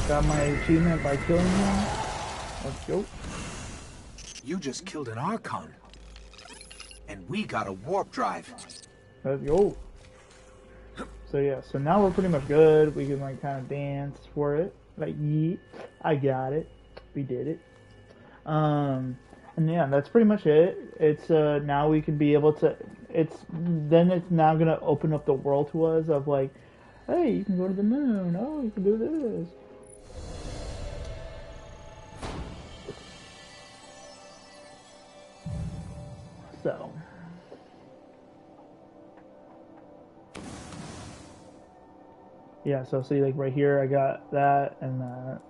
Got my achievement by killing him. Let's go. You just killed an Archon. And we got a warp drive. Let's go. So yeah, so now we're pretty much good. We can like kind of dance for it. Like, yeet, I got it. We did it. And yeah, that's pretty much it. It's now we can be able to. It's now gonna open up the world to us of like, hey, you can go to the moon. Oh, you can do this. So. Yeah, so see, like right here, I got that and that.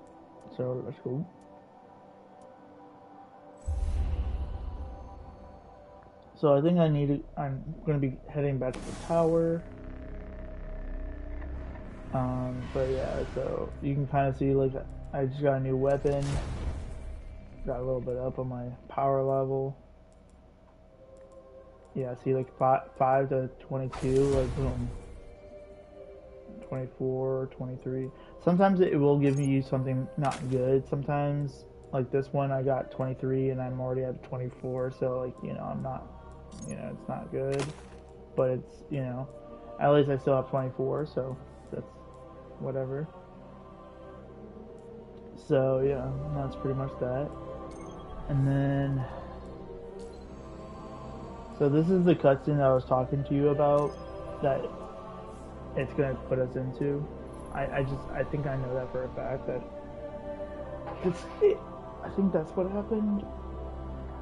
So that's cool. So I think I'm gonna be heading back to the tower. But yeah, so you can kind of see like I just got a new weapon. Got a little bit up on my power level. Yeah, see like 5 to 22, like boom. 24, 23. Sometimes it will give you something not good. Sometimes, like this one, I got 23 and I'm already at 24, so like, you know, I'm not, you know, it's not good. But it's, you know, at least I still have 24, so that's whatever. So yeah, that's pretty much that. And then, so this is the cutscene that I was talking to you about that it's gonna put us into. I think I know that for a fact that I think that's what happened.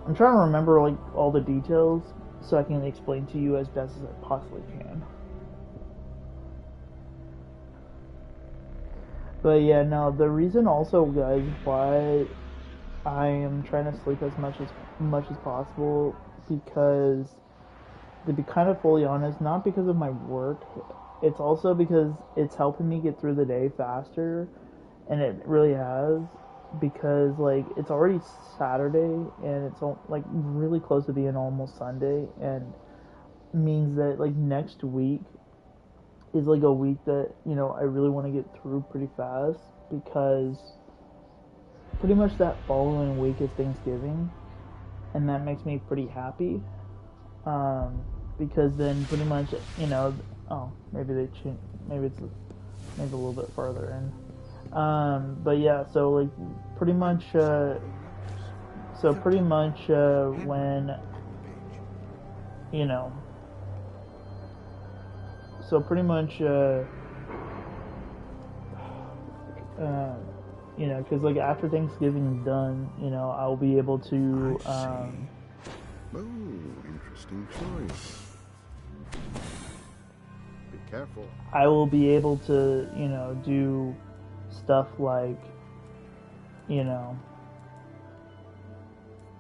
I'm trying to remember like all the details so I can explain to you as best as I possibly can. But yeah, no, the reason also, guys, why I am trying to sleep as much as possible, because to be kind of fully honest, not because of my work, it's also because it's helping me get through the day faster, and it really has, because like it's already Saturday and it's like really close to being almost Sunday, and means that like next week is like a week that, you know, I really want to get through pretty fast, because pretty much that following week is Thanksgiving, and that makes me pretty happy, because then pretty much, you know, oh, maybe they change, maybe it's maybe a little bit farther in, but yeah, so like pretty much, when, you know, so pretty much, you know, because like after Thanksgiving's done, you know, I'll be able to, Oh, interesting choice. Be careful. I will be able to, you know, do stuff like, you know,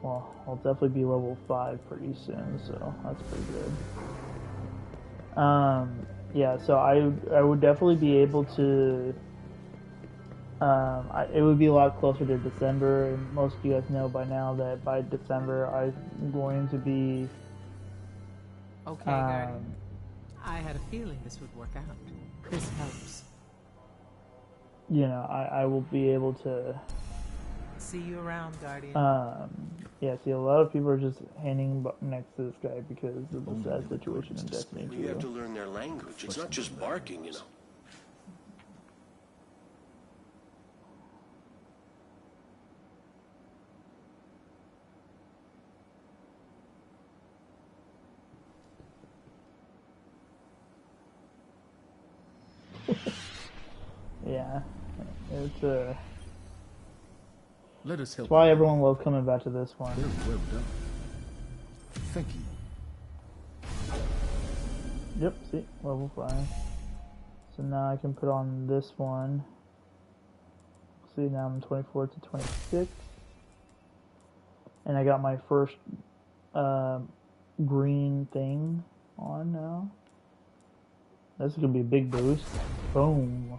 well, I'll definitely be level 5 pretty soon, so that's pretty good. Yeah, so I would definitely be able to, it would be a lot closer to December, and most of you guys know by now that by December I'm going to be, Okay, Guardian. I had a feeling this would work out. This helps. you know, I will be able to, See you around, Guardian. yeah, see, a lot of people are just hanging next to this guy because of the sad situation in Destiny 2. You have to learn their language. It's not just barking, you know. Yeah, it's Let us help. that's why everyone loves coming back to this one. Very well done. Thank you. Yep, see, level 5. So now I can put on this one. See, now I'm 24 to 26. And I got my first green thing on now. This is going to be a big boost. Boom.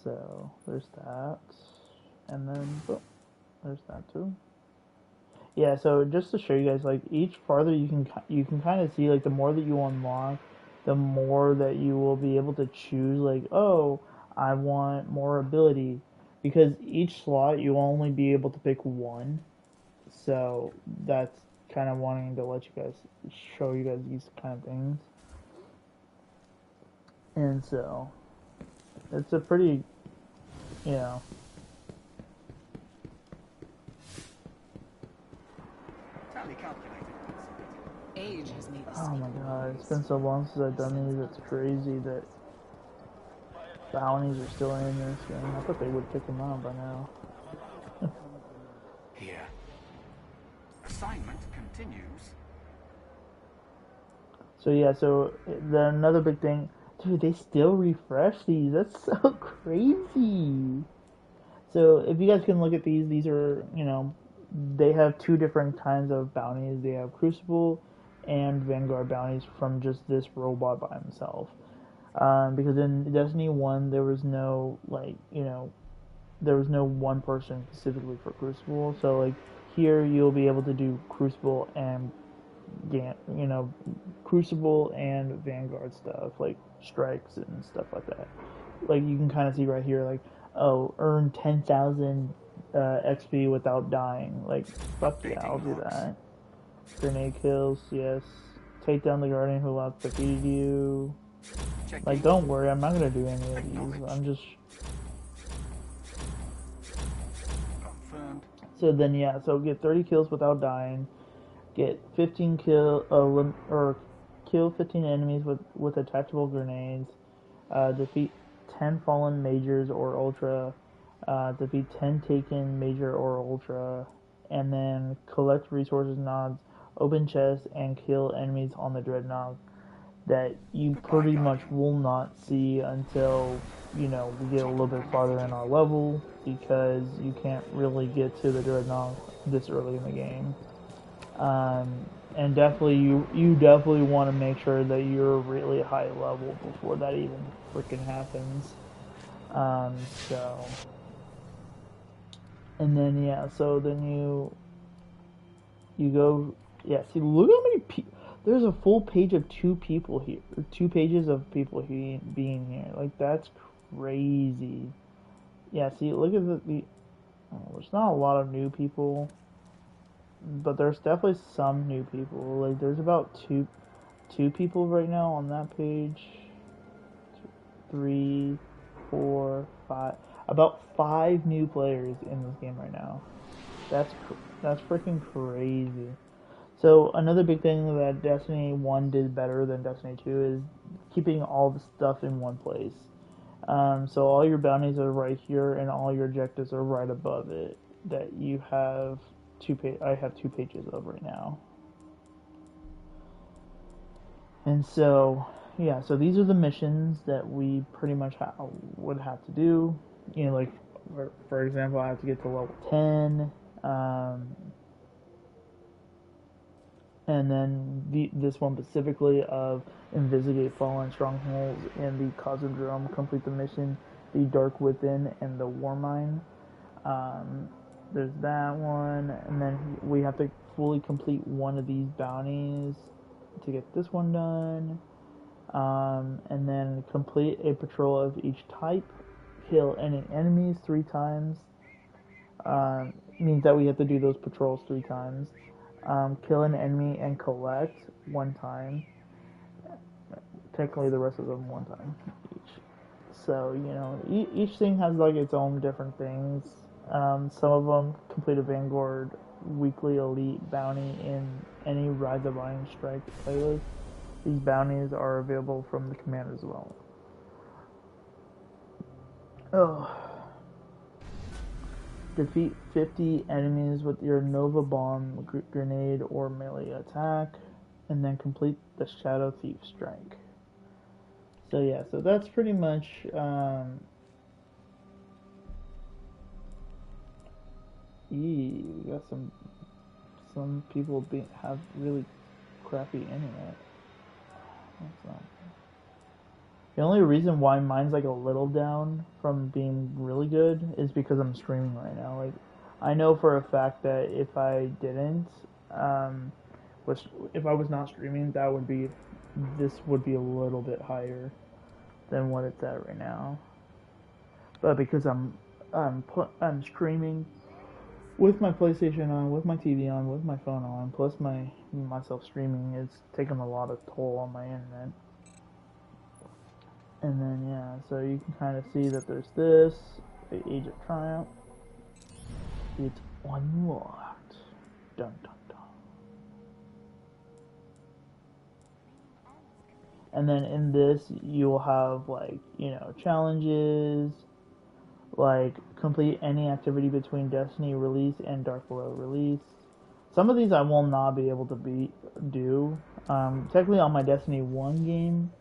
So, there's that. And then, oh, there's that too. Yeah, so just to show you guys, like, each farther you can kind of see, like, the more that you unlock, the more that you will be able to choose, like, oh, I want more ability. Because each slot, you'll only be able to pick one. So, that's kind of wanting to let you guys, show you guys these kind of things. And so, it's a pretty, you know, Age has made this. oh my god, it's been so long since I've done these, it's crazy that bounties are still in this game. I thought they would pick them up by now. Here. Assignment continues. So yeah, so another big thing, dude, they still refresh these. That's so crazy. So if you guys can look at these are, you know, they have two different kinds of bounties. They have Crucible and Vanguard bounties from just this robot by himself. Because in Destiny 1, there was no, like, there was no one person specifically for Crucible. So, like, here you'll be able to do Crucible and, Crucible and Vanguard stuff, like strikes and stuff like that. Like, you can kind of see right here, like, oh, earn 10,000 XP without dying. Like, fuck yeah, I'll do that. Grenade kills, yes. Take down the Guardian who last defeated you. Like, don't worry, I'm not gonna do any of these. I'm just... So then, yeah, so get 30 kills without dying. Get 15 kill 15 enemies with attachable grenades. Defeat 10 fallen majors or ultra. Defeat 10 taken major or ultra. And then collect resources nods, open chests, and kill enemies on the Dreadnought that you pretty much will not see until, we get a little bit farther in our level, because you can't really get to the Dreadnought this early in the game. And definitely, you definitely want to make sure that you're really high level before that even freaking happens. So... And then, yeah, so then you go, yeah, see, look how many people, there's a full page of 2 people here, 2 pages of people being here, like, that's crazy. Yeah, see, look at there's not a lot of new people, but there's definitely some new people, like, there's about two people right now on that page, 3, 4, 5, about 5 new players in this game right now. That's freaking crazy. So another big thing that Destiny 1 did better than Destiny 2 is keeping all the stuff in one place. So all your bounties are right here, and all your objectives are right above it. That you have I have 2 pages of right now. And so, yeah, so these are the missions that we pretty much would have to do. Like, for example, I have to get to level 10, and then this one specifically of investigate fallen strongholds in the Cosmodrome, complete the mission, the Dark Within, and the Warmine. There's that one, and then we have to fully complete one of these bounties to get this one done, and then complete a patrol of each type. Kill any enemies 3 times. Means that we have to do those patrols 3 times. Kill an enemy and collect 1 time. Technically, the rest of them 1 time each. So, each thing has like its own different things. Some of them complete a Vanguard weekly elite bounty in any Rise of Iron Strike playlist. These bounties are available from the command as well. Oh. Defeat 50 enemies with your Nova Bomb, grenade, or melee attack, and then complete the Shadow Thief Strike. So yeah, so that's pretty much, we got some people have really crappy internet. That's not... The only reason why mine's like a little down from being really good is because I'm streaming right now. Like, I know for a fact that if I didn't, if I was not streaming, this would be a little bit higher than what it's at right now. But because I'm streaming with my PlayStation on, with my TV on, with my phone on, plus myself streaming, it's taken a lot of toll on my internet. And then, yeah, so you can kind of see that there's this, the Age of Triumph. It's unlocked. Dun dun dun. And then in this, you'll have, like, challenges, like, complete any activity between Destiny release and Dark Below release. Some of these I will not be able to do. Technically on my Destiny 1 game,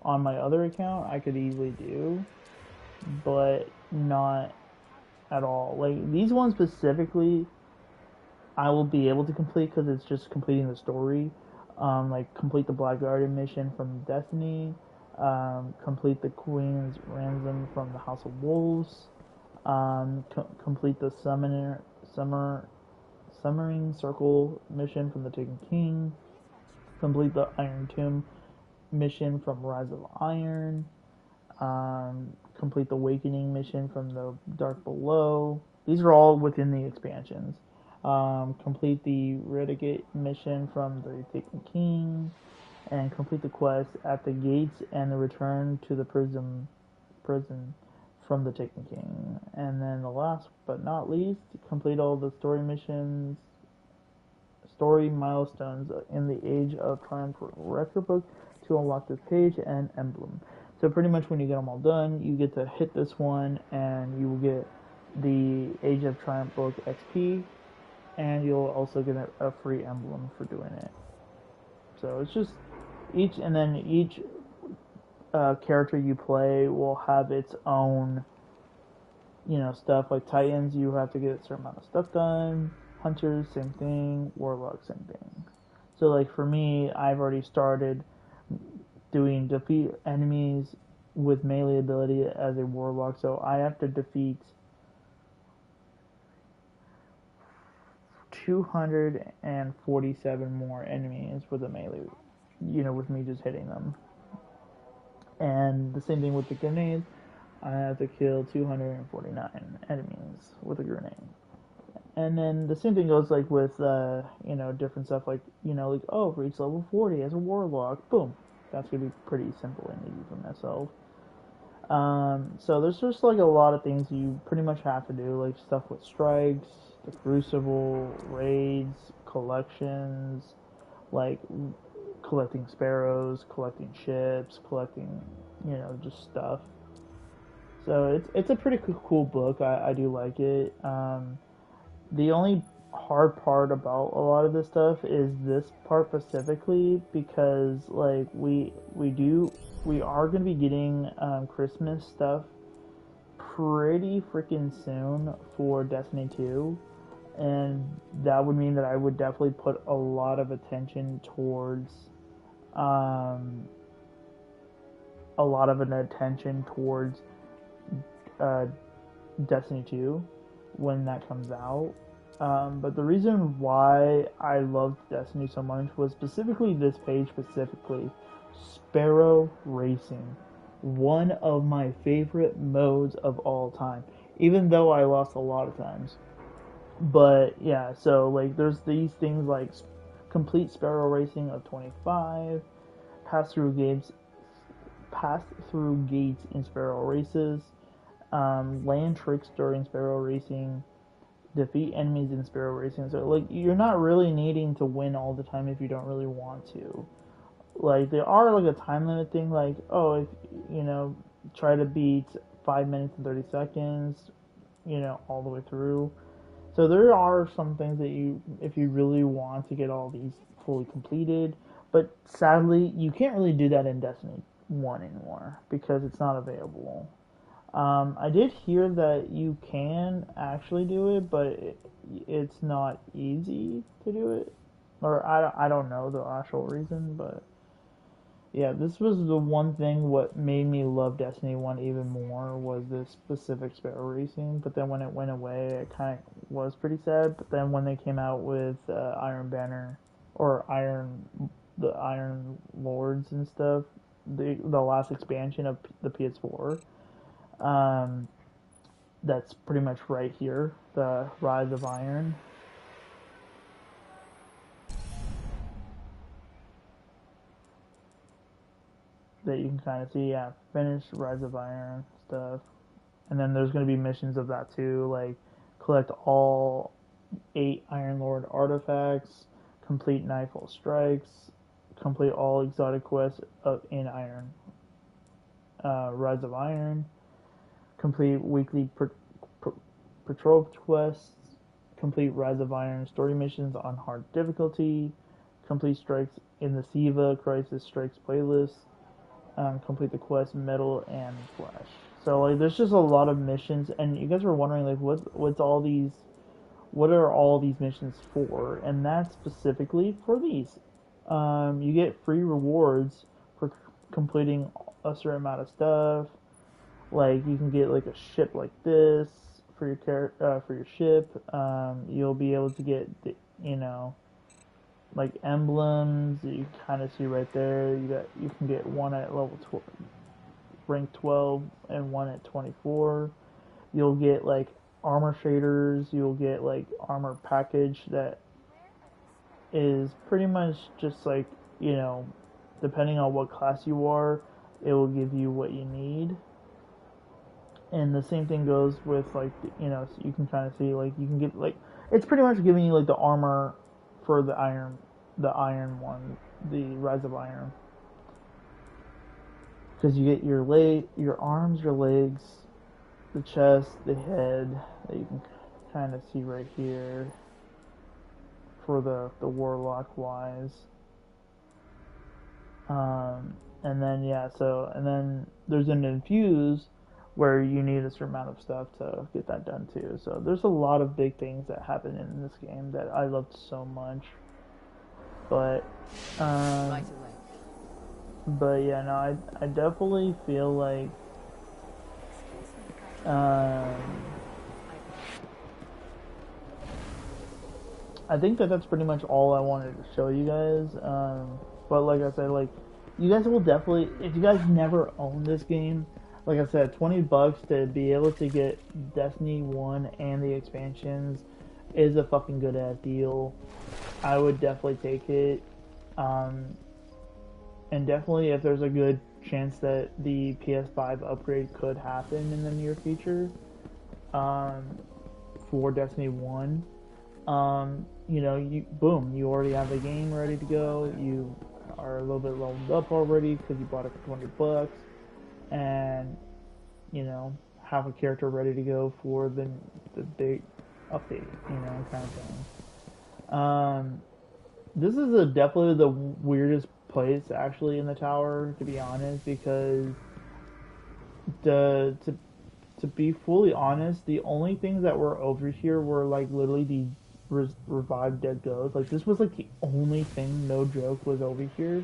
on my other account, I could easily do, but not at all. Like, these ones specifically, I will be able to complete because it's just completing the story. Like complete the Black Guardian mission from Destiny, complete the Queen's Ransom from the House of Wolves, complete the Summering Circle mission from the Taken King, complete the Iron Tomb mission from Rise of Iron, complete the Awakening mission from the Dark Below. These are all within the expansions. Complete the Renegade mission from the Taken King, and complete the quest at the gates and the return to the prison from the Taken King. And then the last but not least, complete all the story missions, story milestones in the Age of Triumph record book to unlock this page and emblem. So pretty much when you get them all done, you get to hit this one and you will get the Age of Triumph book XP, and you'll also get a free emblem for doing it. So it's just each character you play will have its own, stuff. Like Titans, you have to get a certain amount of stuff done. Hunters, same thing. Warlocks, same thing. So like for me, I've already started doing defeat enemies with melee ability as a warlock. So I have to defeat 247 more enemies with a melee, with me just hitting them. And the same thing with the grenades. I have to kill 249 enemies with a grenade. And then the same thing goes like with different stuff like for each level 40 as a warlock, boom. That's gonna be pretty simple and easy for myself. So there's just like a lot of things you pretty much have to do, like stuff with strikes, the Crucible, raids, collections, like collecting sparrows, collecting ships, collecting, just stuff. So it's a pretty cool book. I do like it. The only hard part about a lot of this stuff is this part specifically, because like we are gonna be getting Christmas stuff pretty freaking soon for Destiny 2, and that would mean that I would definitely put a lot of attention towards Destiny 2 when that comes out. But the reason why I loved Destiny so much was specifically this page specifically. Sparrow Racing. One of my favorite modes of all time. Even though I lost a lot of times. But yeah, so like there's these things like complete Sparrow Racing of 25, pass through gates in Sparrow Races, land tricks during Sparrow Racing, defeat enemies in Sparrow Racing. So like you're not really needing to win all the time if you don't really want to. Like there are like a time limit thing, like if try to beat 5 minutes and 30 seconds, all the way through. So there are some things that if you really want to get all these fully completed, but sadly you can't really do that in Destiny 1 anymore because it's not available. I did hear that you can actually do it, but it's not easy to do it. Or I don't know the actual reason, but yeah, this was the one thing what made me love Destiny 1 even more was this specific Sparrow Racing. But then when it went away, it kind of was pretty sad. But then when they came out with Iron Banner or the Iron Lords and stuff, the last expansion of the PS4, that's pretty much right here, the Rise of Iron. That you can kind of see, finish Rise of Iron stuff. And then there's going to be missions of that too, like collect all 8 Iron Lord artifacts, complete Nightfall Strikes, complete all exotic quests in Iron. Rise of Iron, complete weekly patrol quests, complete Rise of Iron story missions on hard difficulty, complete strikes in the Siva Crisis Strikes playlist, complete the quest Metal and Flesh. So like there's just a lot of missions, and you guys were wondering like what's all these what are all these missions for? And that's specifically for these. You get free rewards for completing a certain amount of stuff. Like you can get like a ship like this for your ship. You'll be able to get like emblems that you kind of see right there. You can get one at level rank 12 and one at 24. You'll get like armor shaders. You'll get like armor package that is pretty much just like, depending on what class you are, it will give you what you need. And the same thing goes with like, so you can kind of see like you can get like, it's pretty much giving you like the armor for the iron one, the Rise of Iron. Because you get your arms, your legs, the chest, the head that you can kind of see right here for the warlock wise. And then and then there's an infuse where you need a certain amount of stuff to get that done too. So there's a lot of big things that happen in this game that I loved so much. But yeah, no, I definitely feel like I think that's pretty much all I wanted to show you guys. But like I said, like you guys will definitely, if you guys never owned this game, like I said, $20 to be able to get Destiny 1 and the expansions is a fucking good ass deal. I would definitely take it. And definitely if there's a good chance that the PS5 upgrade could happen in the near future, for Destiny 1, you already have the game ready to go. You are a little bit leveled up already because you bought it for $20, and have a character ready to go for the big update, kind of thing. This is definitely the weirdest place actually in the tower, to be honest, because to be fully honest, the only things that were over here were like literally the revived dead ghosts. Like this was like the only thing, no joke, was over here.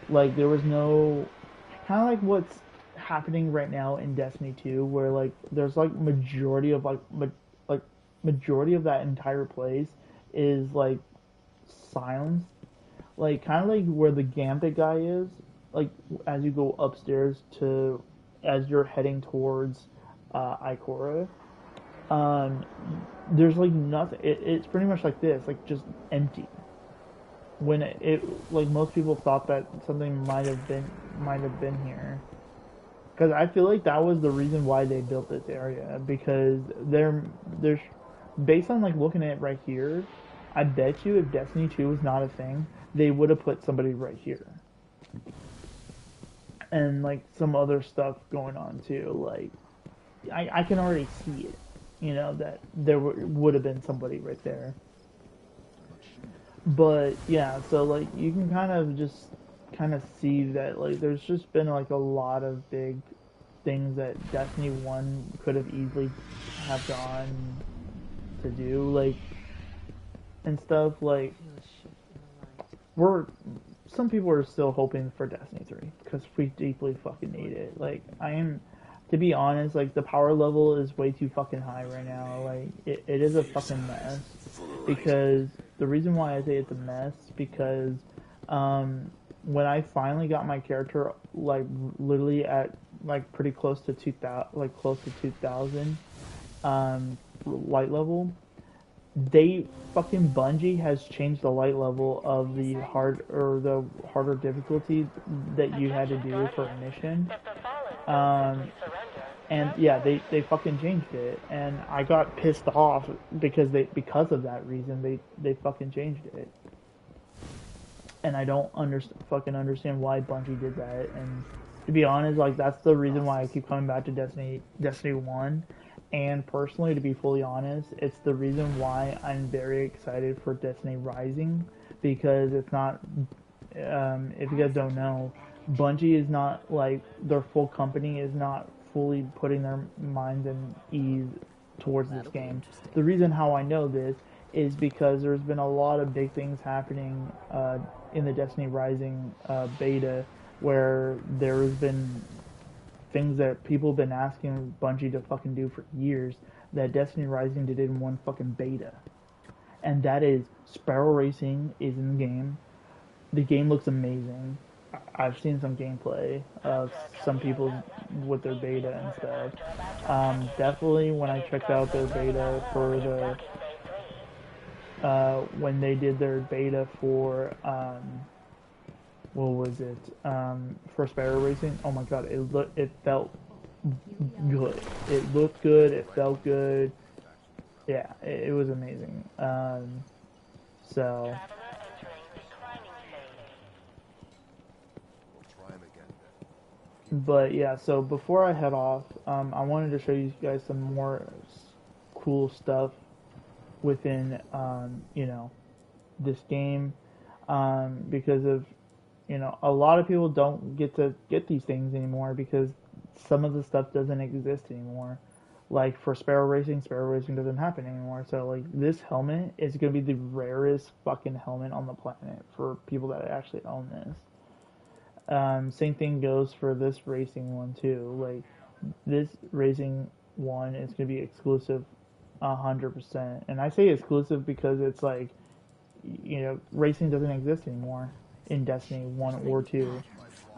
Like there was no, kind of like what's happening right now in Destiny 2, where like there's like majority of majority of that entire place is like silenced, like kind of like where the Gambit guy is, like as you go upstairs as you're heading towards Ikora, there's like nothing. It's pretty much like this, like just empty. When it like most people thought that something might have been here, because I feel like that was the reason why they built this area, because there's based on like looking at it right here, I bet you if Destiny 2 was not a thing, they would have put somebody right here. And like some other stuff going on too, like I can already see it, that there would have been somebody right there. But yeah, so like you can kind of see that like there's just been like a lot of big things that Destiny 1 could have easily have gone to do, like and stuff. Like some people are still hoping for Destiny 3 because we deeply fucking need it. Like to be honest, like the power level is way too fucking high right now. Like it is a fucking mess, because the reason why I say it's a mess, because when I finally got my character like literally at like pretty close to 2000 light level, Bungie has changed the light level of the harder difficulty that you had to do for a mission. And yeah, they fucking changed it, and I got pissed off because of that reason they fucking changed it. And I don't fucking understand why Bungie did that. And to be honest, like that's the reason why I keep coming back to Destiny 1. And personally, to be fully honest, it's the reason why I'm very excited for Destiny Rising, because it's not, if you guys don't know, Bungie is not like, their full company is not fully putting their minds and ease towards this game. The reason how I know this is because there's been a lot of big things happening in the Destiny Rising beta, where there's been things that people have been asking Bungie to fucking do for years that Destiny Rising did in one fucking beta. And that is Sparrow Racing is in the game. The game looks amazing. I've seen some gameplay of some people with their beta and stuff. Definitely when I checked out their beta for the when they did their beta for what was it? For Sparrow Racing. Oh my god, it felt good. It looked good. It felt good. Yeah, it was amazing. So. But yeah, so before I head off, I wanted to show you guys some more cool stuff within, you know, this game, because of, you know, a lot of people don't get to get these things anymore because some of the stuff doesn't exist anymore. Like for Sparrow Racing doesn't happen anymore. So like this helmet is gonna be the rarest fucking helmet on the planet for people that actually own this. Same thing goes for this racing one too. Like this racing one is gonna be exclusive 100%. And I say exclusive because it's like, you know, racing doesn't exist anymore in Destiny 1 or 2.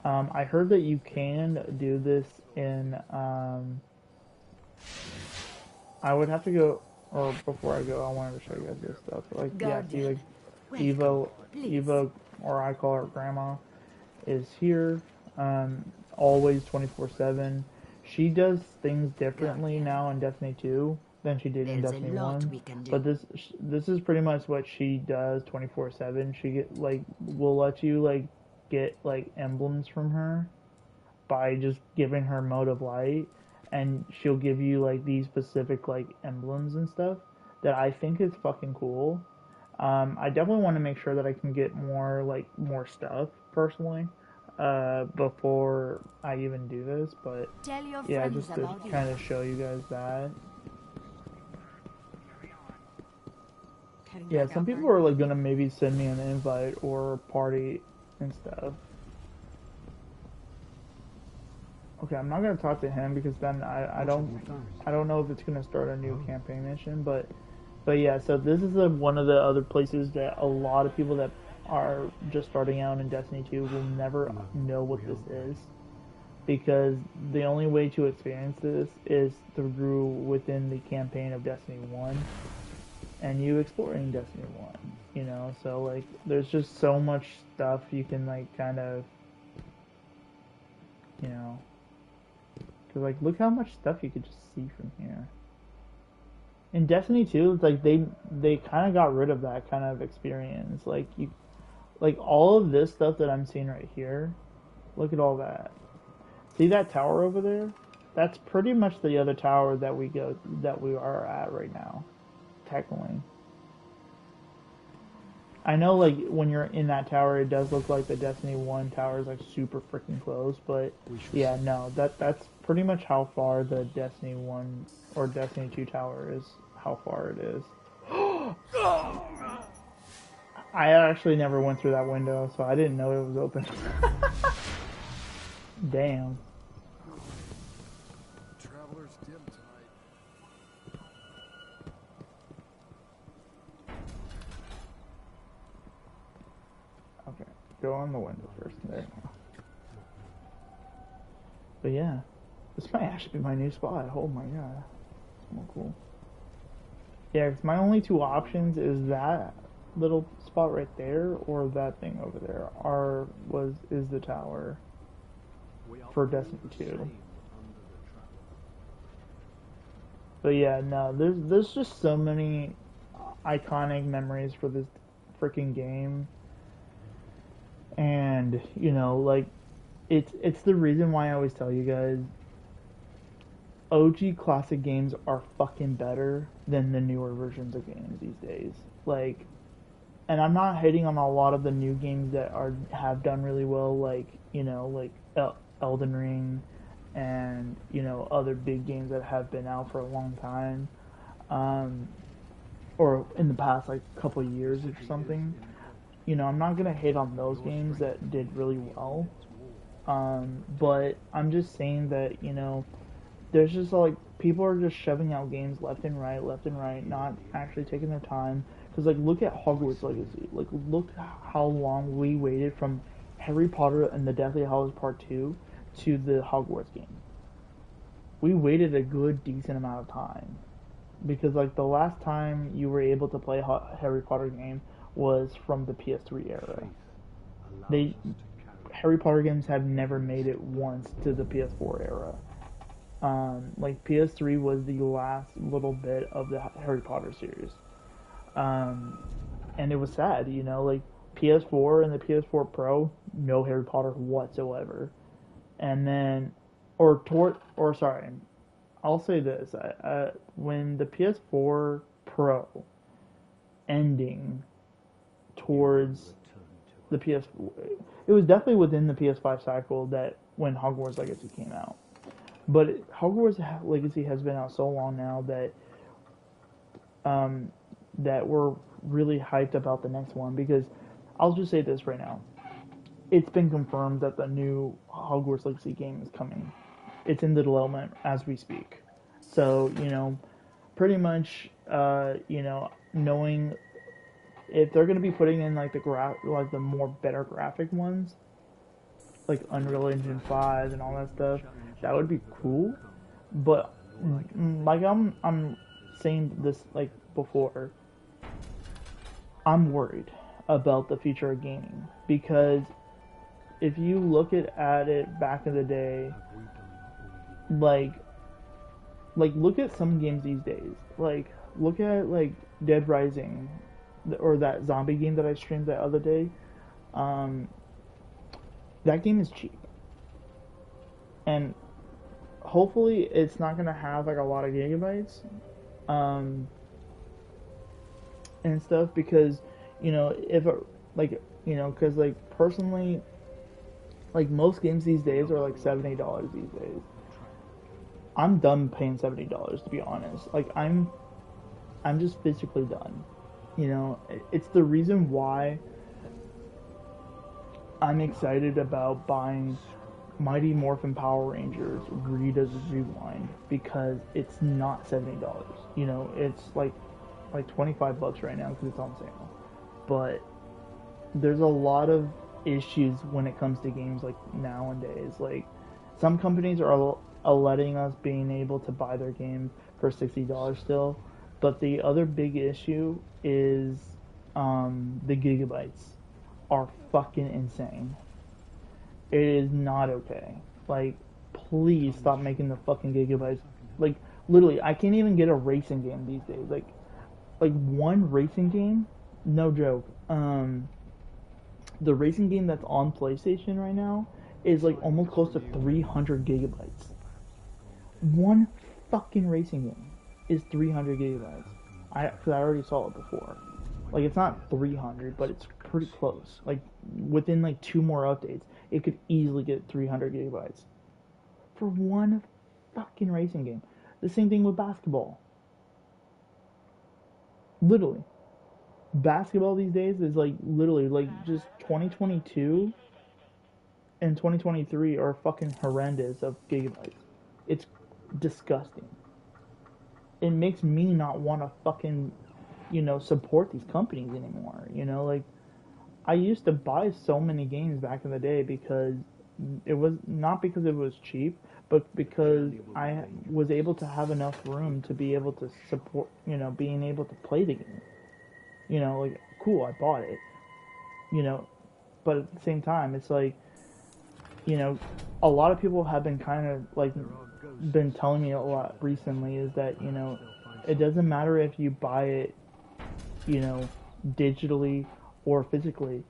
I heard that you can do this in, I would have to go, or before I go, I wanted to show you guys this stuff. Like, yeah, see, like, Eva, or I call her Grandma, is here, always 24/7. She does things differently now in Destiny 2 than she did in Destiny 1. But this is pretty much what she does 24/7. She will let you like get like emblems from her by just giving her Mode of Light, and she'll give you like these specific like emblems and stuff that I think is fucking cool. I definitely want to make sure that I can get more stuff personally before I even do this, but yeah, just to kind of show you guys that. Yeah, some people are like gonna maybe send me an invite or party and stuff. Okay, I'm not gonna talk to him because then I don't know if it's gonna start a new campaign mission, but yeah, so this is one of the other places that a lot of people that are just starting out in Destiny 2 will never know what this is, because the only way to experience this is through within the campaign of Destiny 1 and you exploring Destiny 1, you know, so like there's just so much stuff you can like kind of, you know, because like look how much stuff you could just see from here. In Destiny 2, it's like they kind of got rid of that kind of experience. Like all of this stuff that I'm seeing right here, look at all that. See that tower over there? That's pretty much the other tower that we are at right now, technically. I know like when you're in that tower, it does look like the Destiny 1 tower is like super freaking close, but yeah, no, that's pretty much how far the Destiny 1 or Destiny 2 tower is, how far it is. I actually never went through that window, so I didn't know it was open. Damn. Traveler's dim tonight. Okay, go on the window first. There. But yeah, this might actually be my new spot. Oh my god, it's more cool. Yeah, cause my only two options is that little spot right there or that thing over there. Is the tower for Destiny 2. But yeah, no, there's just so many iconic memories for this freaking game, and you know, like it's the reason why I always tell you guys, OG classic games are fucking better than the newer versions of games these days. Like, and I'm not hating on a lot of the new games that have done really well, like, you know, like Elden Ring and, you know, other big games that have been out for a long time. or in the past like couple of years or something. You know, I'm not gonna hate on those games that did really well, but I'm just saying that, you know, there's just like people are just shoving out games left and right, not actually taking their time. Because like, look at Hogwarts Legacy. Like, look how long we waited from Harry Potter and the Deathly Hallows Part 2 to the Hogwarts game. We waited a good decent amount of time, because like the last time you were able to play a Harry Potter game was from the PS3 era. Harry Potter games have never made it once to the PS4 era. Like PS3 was the last little bit of the Harry Potter series. And it was sad, you know, like PS4 and the PS4 Pro, no Harry Potter whatsoever. And then, I'll say this, when the PS4 Pro ending towards the PS4, it was definitely within the PS5 cycle that when Hogwarts Legacy came out. But Hogwarts Legacy has been out so long now that that we're really hyped about the next one, because I'll just say this right now. It's been confirmed that the new Hogwarts Legacy game is coming. It's in the development as we speak. So, you know, pretty much, you know, knowing if they're going to be putting in like the more better graphic ones, like Unreal Engine 5 and all that stuff, that would be cool. But like I'm saying this like before, I'm worried about the future of gaming, because if you look at it back in the day, like look at some games these days. Like look at like Dead Rising, or that zombie game that I streamed the other day. That game is cheap, and hopefully it's not gonna have like a lot of gigabytes, and stuff, because, you know, if it, like, you know, because like personally, like most games these days are like $70 these days. I'm done paying $70, to be honest. Like I'm just physically done. You know, it's the reason why I'm excited about buying Mighty Morphin Power Rangers Rita's Rewind, because it's not $70. You know, it's like $25 right now because it's on sale. But there's a lot of issues when it comes to games like nowadays. Like some companies are letting us being able to buy their games for $60 still, but the other big issue is the gigabytes are fucking insane. It is not okay. Like, please stop making the fucking gigabytes. Like, literally, I can't even get a racing game these days. Like one racing game, no joke. The racing game that's on PlayStation right now is like almost close to 300 gigabytes. One fucking racing game is 300 gigabytes. Because I already saw it before. Like, it's not 300, but it's pretty close. Like, within like 2 more updates, it could easily get 300 gigabytes for one fucking racing game. The same thing with basketball. Literally, basketball these days is like literally like just 2022 and 2023 are fucking horrendous of gigabytes. It's disgusting. It makes me not want to fucking, you know, support these companies anymore. You know, like, I used to buy so many games back in the day because it was not because it was cheap, but because I was able to have enough room to be able to support, you know, being able to play the game. You know, like, cool, I bought it. You know, but at the same time, it's like, you know, a lot of people have been kind of like been telling me a lot recently is that, you know, it doesn't matter if you buy it, you know, digitally or physically.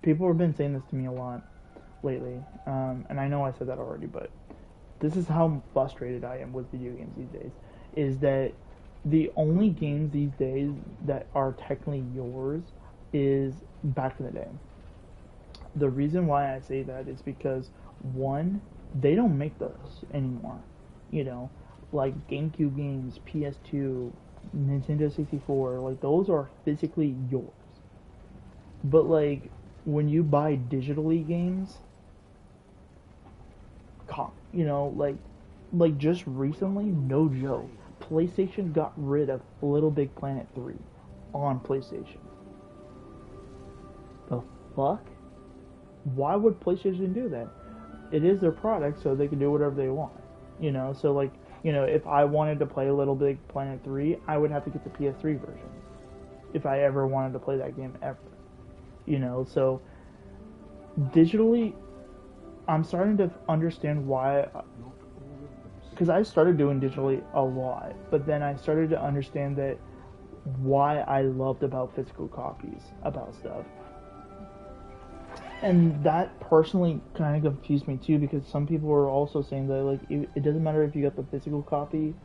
People have been saying this to me a lot lately, and I know I said that already, but this is how frustrated I am with video games these days, is that the only games these days that are technically yours is back in the day. The reason why I say that is because, one, they don't make those anymore. You know, like GameCube games, PS2, Nintendo 64, like those are physically yours. But like when you buy digitally games, you know, like just recently, no joke, PlayStation got rid of Little Big Planet 3 on PlayStation. The fuck? Why would PlayStation do that? It is their product, so they can do whatever they want. You know, so like, you know, if I wanted to play Little Big Planet 3, I would have to get the PS3 version. If I ever wanted to play that game ever. You know, so digitally, I'm starting to understand why, because I started doing digitally a lot, but then I started to understand that why I loved about physical copies about stuff. And that personally kind of confused me too, because some people were also saying that like it doesn't matter if you got the physical copy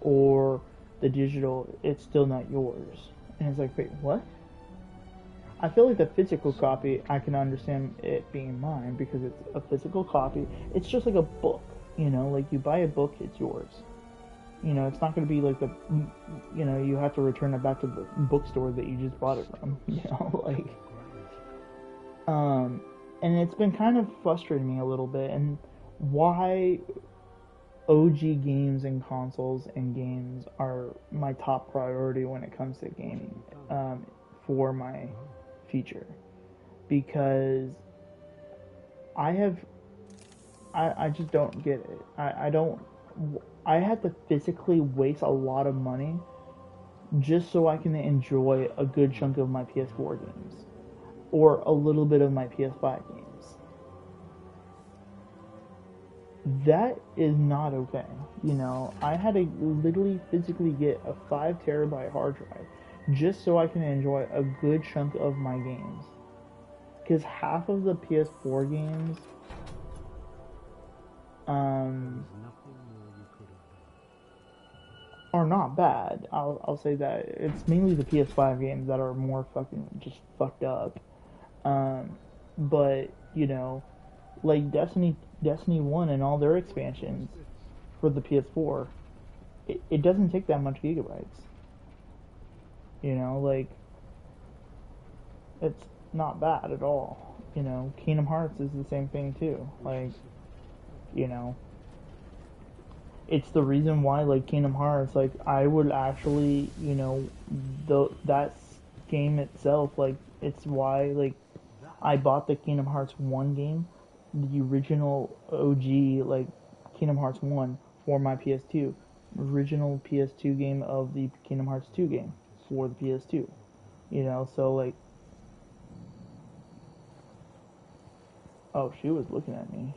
or the digital, it's still not yours. And it's like, wait, what? I feel like the physical copy, I can understand it being mine because it's a physical copy. It's just like a book, you know, like you buy a book, it's yours. You know, it's not going to be like the, you know, you have to return it back to the bookstore that you just bought it from, you know, like, and it's been kind of frustrating me a little bit, and why OG games and consoles and games are my top priority when it comes to gaming, for my future, because I just don't get it. I had to physically waste a lot of money just so I can enjoy a good chunk of my PS4 games or a little bit of my PS5 games. That is not okay. You know, I had to literally physically get a 5 terabyte hard drive just so I can enjoy a good chunk of my games. Because half of the PS4 games are not bad. I'll say that. It's mainly the PS5 games that are more fucking just fucked up. But, you know, like Destiny 1 and all their expansions for the PS4, it doesn't take that much gigabytes. You know, like, it's not bad at all. You know, Kingdom Hearts is the same thing too. Like, you know, it's the reason why, like, Kingdom Hearts, like, I would actually, you know, that game itself, like, it's why, like, I bought the Kingdom Hearts 1 game, the original OG, like, Kingdom Hearts 1 for my PS2. Original PS2 game of the Kingdom Hearts 2 game for the PS2. You know, so, like... Oh, she was looking at me.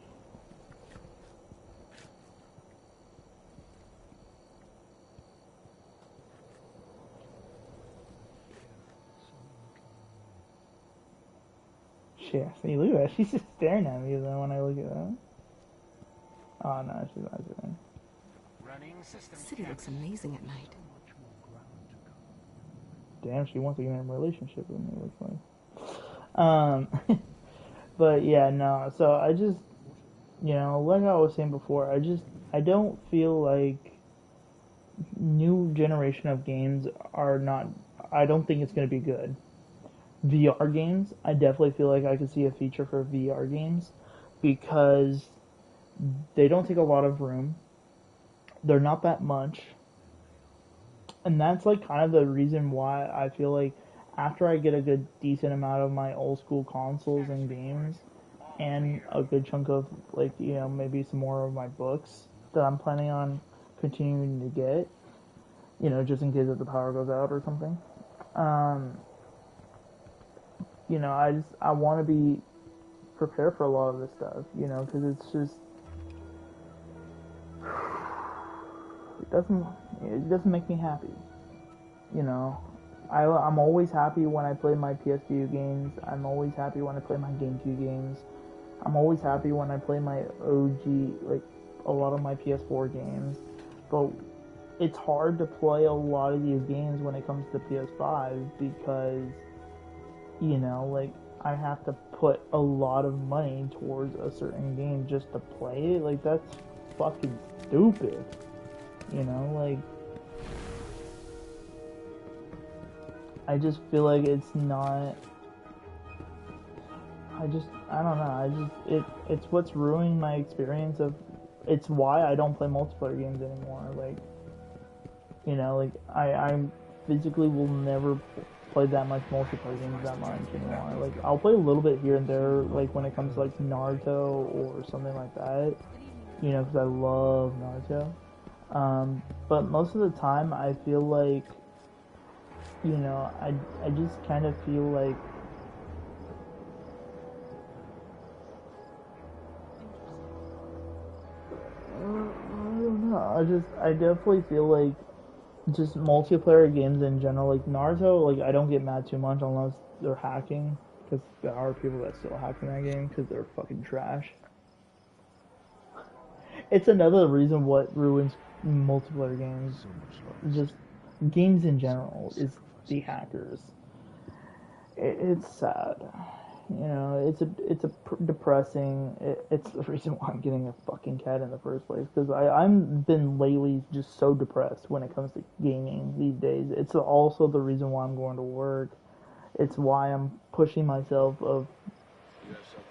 Shit, see, look at that. She's just staring at me when I look at that. Oh, no, she's not doing it. The city looks amazing at night. Damn, she wants to get in a relationship with me, looks like. But yeah, no, so I just, you know, like I was saying before, I don't feel like new generation of games are not, I don't think it's going to be good. VR games, I definitely feel like I could see a feature for VR games because they don't take a lot of room. They're not that much. And that's like kind of the reason why I feel like after I get a good decent amount of my old school consoles and games and a good chunk of, like, you know, maybe some more of my books that I'm planning on continuing to get, you know, just in case if the power goes out or something. You know, I want to be prepared for a lot of this stuff, you know, because it's just, it doesn't make me happy, you know. I'm always happy when I play my PS2 games. I'm always happy when I play my GameCube games. I'm always happy when I play my OG, like, a lot of my PS4 games. But it's hard to play a lot of these games when it comes to PS5 because, you know, like, I have to put a lot of money towards a certain game just to play it. Like, that's fucking stupid. you know, like, I just feel like it's not, I don't know, it's what's ruining my experience of, it's why I don't play multiplayer games anymore, like, you know, like, I physically will never play that much multiplayer games that much anymore. Like, I'll play a little bit here and there, like, when it comes to, like, Naruto or something like that, you know, because I love Naruto. But most of the time, I feel like, you know, I just kind of feel like, I don't know, I definitely feel like, just multiplayer games in general, like Naruto, like I don't get mad too much unless they're hacking, because there are people that still hack in that game because they're fucking trash. It's another reason what ruins multiplayer games, just games in general, is the hackers. It's sad. You know, it's depressing. It's the reason why I'm getting a fucking cat in the first place, because I'm been lately just so depressed when it comes to gaming these days. It's also the reason why I'm going to work. It's why I'm pushing myself of,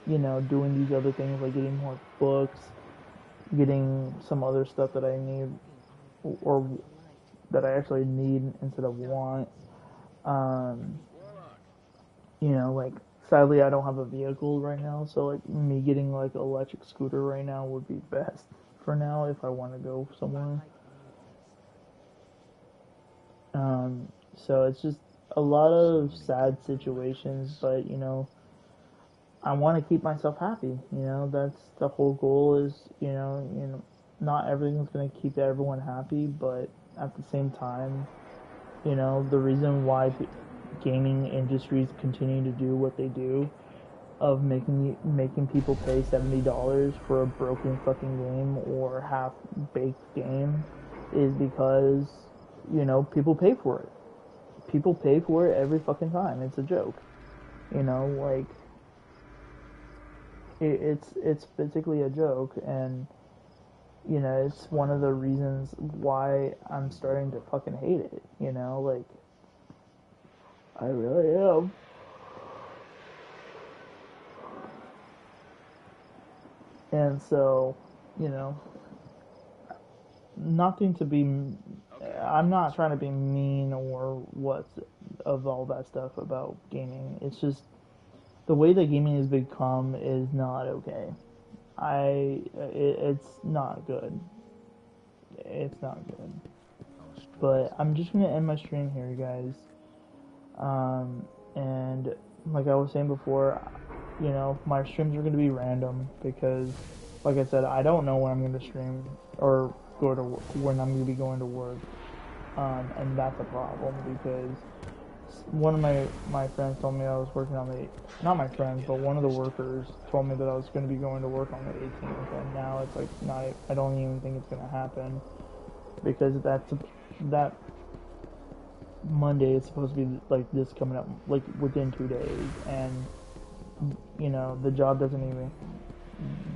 you know, doing these other things, like getting more books, getting some other stuff that I need, or that I actually need instead of want. You know, like, sadly, I don't have a vehicle right now, so, like, me getting, like, an electric scooter right now would be best for now if I want to go somewhere. So it's just a lot of sad situations, but, you know, I want to keep myself happy, you know, that's the whole goal is, you know, not everything's going to keep everyone happy, but at the same time, you know, the reason why gaming industries continue to do what they do, of making people pay $70 for a broken fucking game or half-baked game, is because, you know, people pay for it. People pay for it every fucking time. It's a joke. You know, like, it's basically a joke, and, you know, it's one of the reasons why I'm starting to fucking hate it, you know, like, I really am. And so, you know, nothing to be, I'm not trying to be mean or what of all that stuff about gaming. It's just, the way that gaming has become is not okay. It's not good. It's not good. But I'm just gonna end my stream here, guys. And like I was saying before, you know, my streams are going to be random because, like I said, I don't know when I'm going to stream or go to when I'm going to be going to work. And that's a problem because one of my friends told me I was working on the, not my friends, but one of the workers told me that I was going to be going to work on the 18th, and now it's like, not, I don't even think it's going to happen because that Monday is supposed to be like this coming up like within 2 days, and you know, the job doesn't even,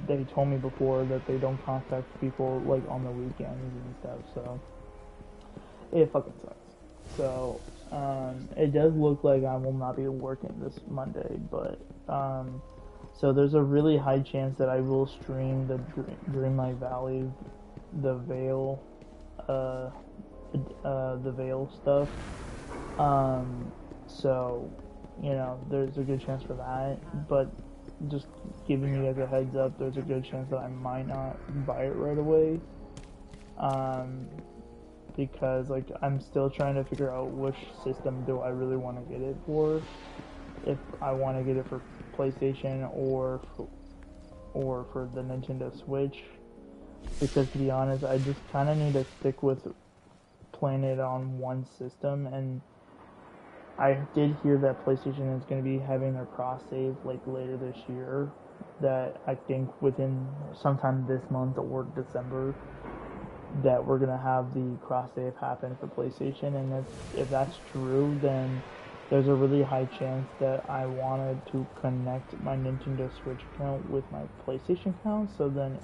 they told me before that they don't contact people like on the weekends and stuff, so it fucking sucks. So it does look like I will not be working this Monday, but so there's a really high chance that I will stream the Dreamlight Valley, the Veil stuff. So, you know, there's a good chance for that, but just giving you guys a heads up, there's a good chance that I might not buy it right away. Because, like, I'm still trying to figure out which system do I really want to get it for. If I want to get it for PlayStation or for the Nintendo Switch. Because, to be honest, I just kind of need to stick with playing it on one system, and I did hear that PlayStation is going to be having their cross save like later this year, that I think within sometime this month or December, that we're going to have the cross save happen for PlayStation, and if that's true, then there's a really high chance that I wanted to connect my Nintendo Switch account with my PlayStation account, so then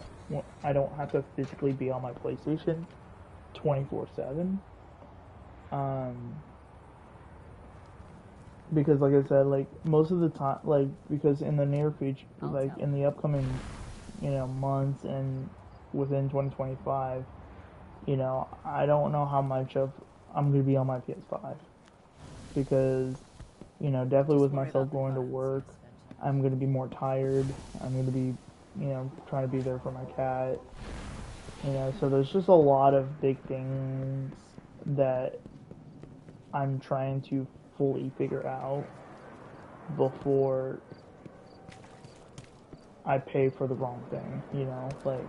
I don't have to physically be on my PlayStation 24/7. Because like I said, like most of the time, like because in the near future, like in the upcoming, months and within 2025, I don't know how much of I'm gonna be on my PS5 because, definitely with myself going to work, I'm gonna be more tired. I'm gonna be, trying to be there for my cat. So there's just a lot of big things that I'm trying to fully figure out before I pay for the wrong thing, like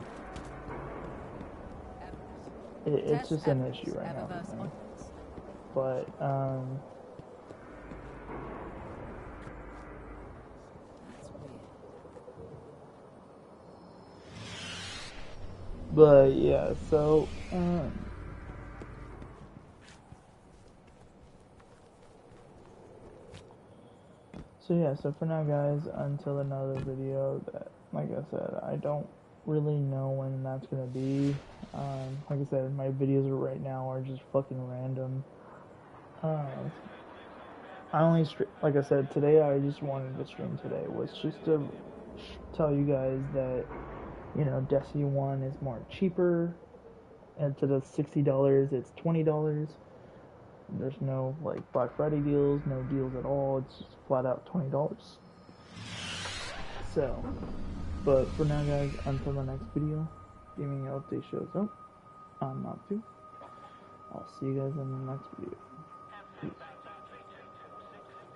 it's just an issue right now for me. But yeah, so so for now guys, until another video that, like I said, I don't really know when that's gonna be. Like I said, my videos right now are just fucking random. I only like I said, today I just wanted to stream today was just to tell you guys that, Destiny 1 is more cheaper. Instead of $60, it's $20. There's no like Black Friday deals, no deals at all. It's just flat out $20. So, but for now, guys, until the next video, gaming update shows up. I'm not too. I'll see you guys in the next video. Peace.